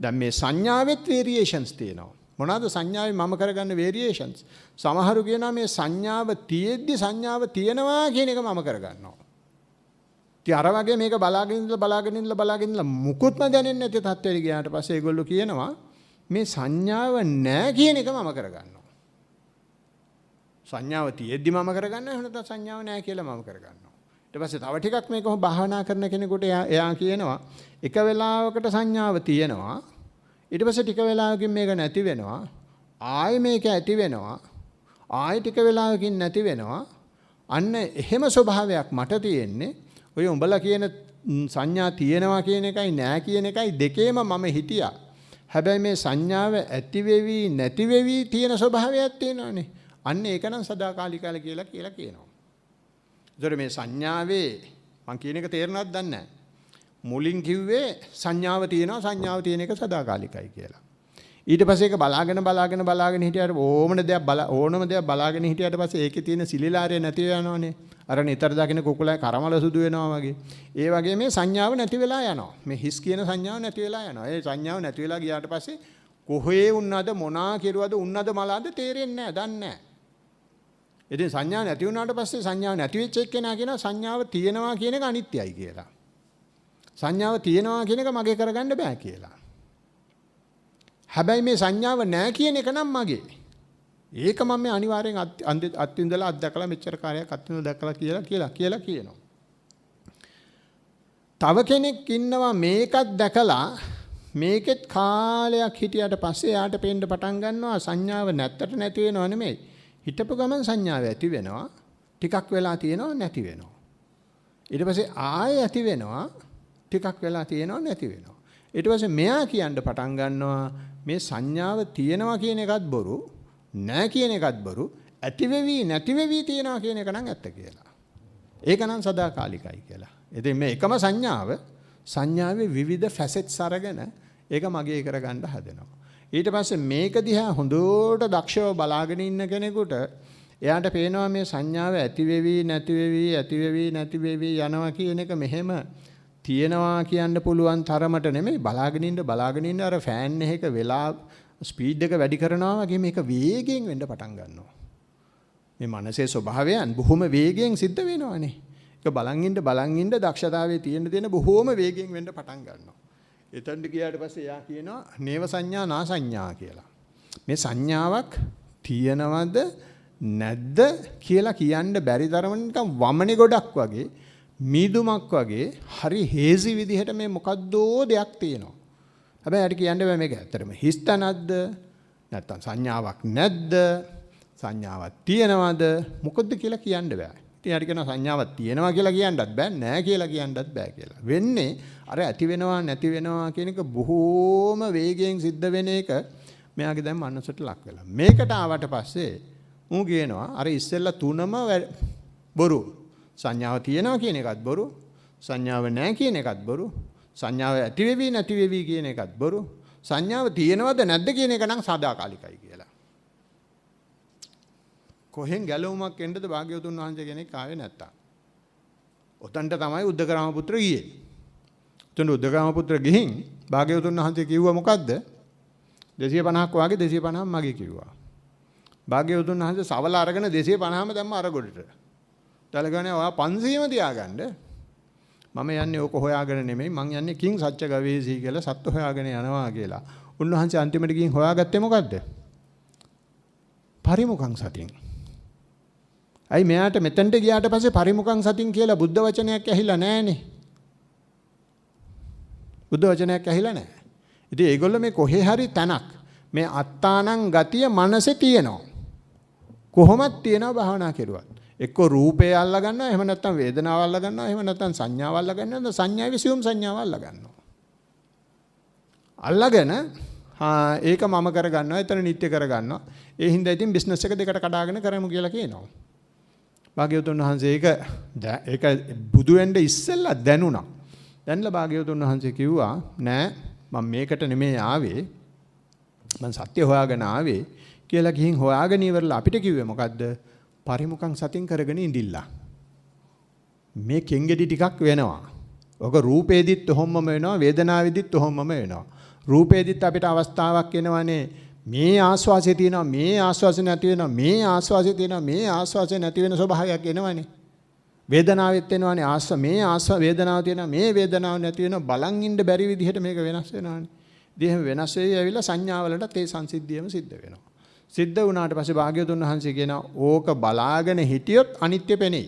දැන් මේ සංඥාවෙත් වේරියේෂන්ස් තියෙනවා. මොනවාද සංඥාවේ මම කරගන්න වේරියේෂන්ස්? සමහරු කියනවා මේ සංඥාව තියෙද්දි සංඥාව තියෙනවා කියන එක මම කරගන්නවා. ඉතින් අර වගේ මේක බලාගෙන ඉඳලා මුකුත්ම දැනෙන්නේ නැති තත්ත්වෙට ගියාට පස්සේ ඒගොල්ලෝ කියනවා මේ සංඥාව නැහැ කියන එක මම කරගන්නවා. සංඥාව තියෙද්දි මම කරගන්නවා. එහෙම නැත්නම් සංඥාව නැහැ කියලා මම කරගන්නවා. ඊට පස්සේ තව ටිකක් මේක භාවනා කරන කෙනෙකුට එයා කියනවා එක වෙලාවකට සංඥාව තියෙනවා. ඊට පස්සේ ටික වෙලාවකින් මේක නැති වෙනවා. ආයෙ මේක ඇති වෙනවා. ආයෙ ටික වෙලාවකින් නැති වෙනවා. අන්න එහෙම ස්වභාවයක් මට තියෙන්නේ. ඔය උඹලා කියන සංඥා තියෙනවා කියන එකයි නැහැ කියන එකයි දෙකේම මම හිටියා. හැබැයි මේ සංඥාව ඇති වෙවි නැති වෙවි තියෙන ස්වභාවයක් තියෙනවානේ. අන්න ඒක නම් සදාකාලිකල කියලා කියනවා. ඒතර මේ සංඥාවේ මං කියන එක තේරෙනවද දන්නේ නැහැ. මුලින් කිව්වේ සංඥාව තියෙනවා සංඥාව තියෙන එක සදාකාලිකයි කියලා. ඊට පස්සේ ඒක බලාගෙන හිටියට ඕනම දෙයක් බලාගෙන හිටියට පස්සේ ඒකේ තියෙන සිලිලාරය නැති වෙනවනේ. අර නිතර දකින්න කුකුලයි කරමල සුදු වෙනවා වගේ. ඒ වගේ මේ සංඥාව නැති වෙලා යනවා. මේ හිස් කියන සංඥාව නැති වෙලා යනවා. ඒ සංඥාව නැති වෙලා ගියාට පස්සේ කොහේ වුණාද මොනා කෙරුවද උන්නද මලාද තේරෙන්නේ නැහැ. දන්නේ නැහැ. ඉතින් සංඥාව නැති වුණාට පස්සේ සංඥාව නැති වෙච්ච එක්කෙනා කියනවා සංඥාව තියෙනවා කියන එක අනිත්‍යයි කියලා. සංඥාව තියෙනවා කියන එක මගේ කරගන්න බෑ කියලා. හැබැයි මේ සංඥාව නැහැ කියන එක නම් මගේ. ඒක මම මේ අනිවාර්යෙන් අත්විඳලා අත්දැකලා මෙච්චර කාර්යයක් අත්විඳලා දැකලා කියලා කියනවා. තව කෙනෙක් ඉන්නවා මේකත් දැකලා මේකෙත් කාලයක් හිටියට පස්සේ යාට පේන්න පටන් ගන්නවා සංඥාව නැත්තට නැති වෙනව නෙමෙයි. හිතපු ගමන් සංඥාව ඇති වෙනවා. ටිකක් වෙලා තියෙනවා නැති වෙනවා. ඊට පස්සේ ආයෙ ඇති වෙනවා. ටිකක් වෙලා තියෙනවා නැති වෙනවා. ඊට පස්සේ මෙයා කියන්න පටන් ගන්නවා මේ සංඥාව තියෙනවා කියන එකත් බොරු, නැහැ කියන එකත් බොරු, ඇති වෙවි නැති වෙවි තියෙනවා කියන එක නම් ඇත්ත කියලා. ඒක නම් සදාකාලිකයි කියලා. ඉතින් මේ එකම සංඥාවේ විවිධ ෆැසෙට්ස් අරගෙන ඒක මගේ කරගන්න හදනවා. ඊට පස්සේ මේක දිහා හොඳට දක්ෂව බලාගෙන ඉන්න කෙනෙකුට එයාට පේනවා මේ සංඥාව ඇති වෙවි නැති වෙවි ඇති වෙවි නැති වෙවි යනවා කියන එක මෙහෙම තියෙනවා කියන්න පුළුවන් තරමට නෙමෙයි. බලාගෙන ඉන්න අර ෆෑන් එකක වෙලා ස්පීඩ් එක වැඩි කරනවා වගේ මේක වේගෙන් වෙන්න පටන් ගන්නවා. මේ මනසේ ස්වභාවයන් බොහොම වේගෙන් සිද්ධ වෙනවානේ. ඒක බලන් ඉන්න දක්ෂතාවයේ තියෙන බොහොම වේගෙන් වෙන්න පටන් ගන්නවා. එතනට ගියාට පස්සේ එයා කියනවා නේව සංඥා නා සංඥා කියලා. මේ සංඥාවක් තියෙනවද නැද්ද කියලා කියන්න බැරි තරමට නිකන් වමනේ ගොඩක් වගේ මීදුමක් වගේ හරි හේසි විදිහට මේ මොකද්දෝ දෙයක් තියෙනවා. හැබැයි අර කියන්න බෑ මේක ඇත්තටම හිස්තනක්ද නැත්තම් සංඥාවක් නැද්ද සංඥාවක් තියෙනවද මොකද්ද කියලා කියන්න බෑ. ඉතින් හරි කියන සංඥාවක් තියෙනවා කියලා කියන්නත් බෑ නෑ කියලා කියන්නත් බෑ කියලා. වෙන්නේ අර ඇති වෙනවා නැති වෙනවා කියන එක බොහෝම වේගයෙන් සිද්ධ වෙන එක මෙයාගේ දැන් මනසට ලක් වෙලා. මේකට ආවට පස්සේ ඌ කියනවා අර ඉස්සෙල්ලා තුනම බොරු. සංඥාව තියෙනවා කියන එකත් බොරු. සංඥාව නැහැ කියන එකත් බොරු. සංඥාව ඇති වෙවි නැති වෙවි කියන එකත් බොරු. සංඥාව තියෙනවද නැද්ද කියන එක නම් සදාකාලිකයි කියලා. කොහෙන් ගැලවුමක් එන්නද භාග්‍යවතුන් වහන්සේ කෙනෙක් ආවේ නැත්තම්. ඔතනට තමයි උද්දකරාම පුත්‍ර ගියේ. උතන උද්දකරාම පුත්‍ර ගිහින් භාග්‍යවතුන් වහන්සේ කිව්වා මොකද්ද? 250ක් වාගේ 250ක් මගේ කිව්වා. භාග්‍යවතුන් වහන්සේ සවල අරගෙන 250ම දැම්ම අර ගොඩට. තලගානේ ඔයා 500ම තියාගන්න. මම යන්නේ ඕක හොයාගෙන නෙමෙයි මං යන්නේ කිං සත්‍ය ගවේෂී කියලා සත්‍ය හොයාගෙන යනවා කියලා. උන්වහන්සේ අන්තිමට ගිහින් හොයාගත්තේ මොකද්ද? පරිමුඛං සතින්. අයි මෙයාට මෙතනට ගියාට පස්සේ පරිමුඛං සතින් කියලා බුද්ධ වචනයක් ඇහිලා නැහනේ. බුද්ධ වචනයක් ඇහිලා නැහැ. ඉතින් ඒගොල්ලෝ මේ කොහේ හරි තැනක් මේ අත්තානං ගතිය මනසේ තියෙනවා. කොහොමද තියෙනවා භාවනා කෙරුවත්. එක්ක රූපය අල්ලා ගන්නවා එහෙම නැත්නම් වේදනාව අල්ලා ගන්නවා එහෙම නැත්නම් සංඥාව අල්ලා ගන්නවා සංඥා විසියුම් සංඥාව අල්ලා ගන්නවා. අල්ලාගෙන ඒක මම කර ගන්නවා එතන නිත්‍ය කර ගන්නවා. ඒ හින්දා ඉතින් බිස්නස් එක දෙකට කඩාගෙන කරමු කියලා කියනවා. භාග්‍යවතුන් වහන්සේ ඒක බුදු වෙන්න ඉස්සෙල්ලා දැනුණා. දැන්ලා භාග්‍යවතුන් වහන්සේ කිව්වා නෑ මම මේකට නෙමෙයි ආවේ. මම සත්‍ය හොයාගෙන ආවේ කියලා ගිහින් හොයාගෙන ඉවරලා අපිට කිව්වේ මොකද්ද? පරිමුඛං සතින් කරගෙන ඉඳිල්ලා. මේ කෙන්ගෙඩි ටිකක් වෙනවා. ඔක රූපේදිත් ඔහොමම වෙනවා වේදනාවේදිත් ඔහොමම වෙනවා. රූපේදිත් අපිට අවස්ථාවක් එනවනේ මේ ආස්වාසිය තියෙනවා මේ ආස්වාසිය නැති වෙනවා මේ ආස්වාසිය තියෙනවා මේ ආස්වාසිය නැති වෙන ස්වභාවයක් එනවනේ. වේදනාවෙත් එනවනේ මේ වේදනාව තියෙනවා මේ වේදනාව නැති වෙනවා බලන් ඉන්න බැරි විදිහට මේක වෙනස් වෙනවනේ. ඉතින් එහෙම වෙනස් වෙයි ඇවිල්ලා සංඥාවලට ඒ සංසිද්ධියම සිද්ධ වෙනවා. සිද්ධ වුණාට පස්සේ භාග්‍යවතුන් වහන්සේ කියනවා ඕක බලාගෙන හිටියොත් අනිත්‍ය පෙනෙයි.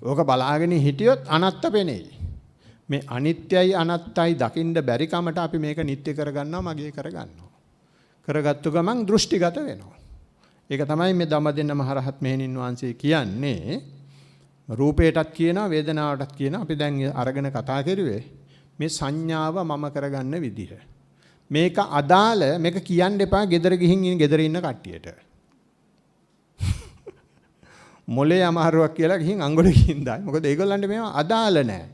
ඕක බලාගෙන හිටියොත් අනත්ත පෙනෙයි. මේ අනිත්‍යයි අනත්තයි දකින්න බැරි කමට අපි මේක නිත්‍ය කරගන්නවා මගේ කරගන්නවා. කරගත්තු ගමන් දෘෂ්ටිගත වෙනවා. ඒක තමයි මේ ධම්මදින්න මහරහත් මෙහෙණින් වහන්සේ කියන්නේ. රූපයටත් කියනවා වේදනාවටත් කියනවා අපි දැන් අරගෙන කතා කරුවේ මේ සංඥාව මම කරගන්න විදිහ. මේක අදාළ මේක කියන්න එපා ගෙදර ගිහින් ගෙදර ඉන්න කට්ටියට. මොලේ අමාරුවක් කියලා ගිහින් අංගොඩ ගිහින් දායි. මොකද ඒගොල්ලන්ට මේවා අදාළ නැහැ.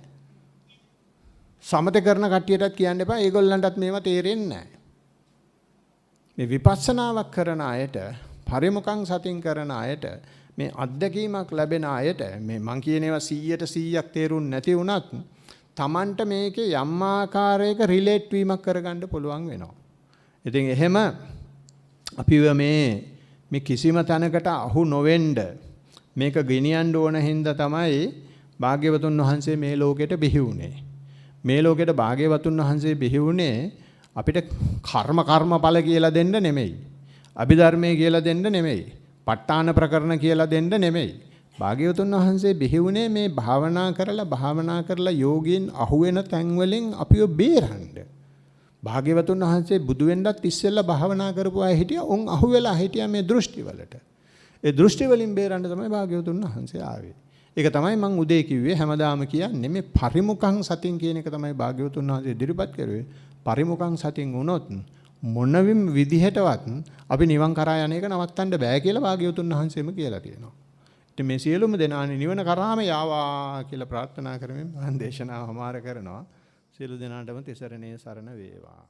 සමත කරන කට්ටියටත් කියන්න එපා ඒගොල්ලන්ටත් මේවා තේරෙන්නේ නැහැ. මේ විපස්සනාවක් කරන අයට පරිමුඛං සතින් කරන අයට මේ අත්දැකීමක් ලැබෙන අයට මේ මං කියන ඒවා 100% තේරුම් නැති වුණත් Tamanට මේකේ යම් ආකාරයක රිලේට් වීමක් කරගන්න පුළුවන් වෙනවා. ඉතින් එහෙම අපිව මේ කිසිම තැනකට අහු නොවෙන්න මේක ගෙනියන්න ඕන හින්දා තමයි භාග්‍යවතුන් වහන්සේ මේ ලෝකෙට බිහි වුණේ. මේ ලෝකෙට භාග්‍යවතුන් වහන්සේ බිහි වුණේ අපිට කර්මඵල කියලා දෙන්න නෙමෙයි. අභිධර්මයේ කියලා දෙන්න නෙමෙයි. ප ဋ ාණ ප්‍රකරණ කියලා දෙන්න නෙමෙයි. භාග්‍යවතුන් වහන්සේ බිහි වුණේ මේ භාවනා කරලා යෝගීන් අහුවෙන තැන් වලින් අපිව බේරන්න. භාග්‍යවතුන් වහන්සේ බුදු වෙන්නත් ඉස්සෙල්ලා භාවනා කරපු අය හිටියා. උන් අහුවෙලා හිටියා මේ දෘෂ්ටිවලට. ඒ දෘෂ්ටි වලින් බේරන්න තමයි භාග්‍යවතුන් වහන්සේ ආවේ. ඒක තමයි මම උදේ කිව්වේ හැමදාම කියන්නේ මේ පරිමුඛං සතින් කියන එක තමයි භාග්‍යවතුන් වහන්සේ ඉදිරිපත් කරුවේ. පරිමුඛං සතින් වුණොත් මොනවිම් විදිහටවත් අපි නිවන් කරා යන එක නවත්තන්න බෑ කියලා භාග්‍යවතුන් වහන්සේම කියලා තියෙනවා. ඉතින් මේ සියලුම දෙනානේ නිවන කරාම යාවා කියලා ප්‍රාර්ථනා කරමින් මම දේශනාව හමාර කරනවා. සියලු දෙනාටම තිසරණේ සරණ වේවා.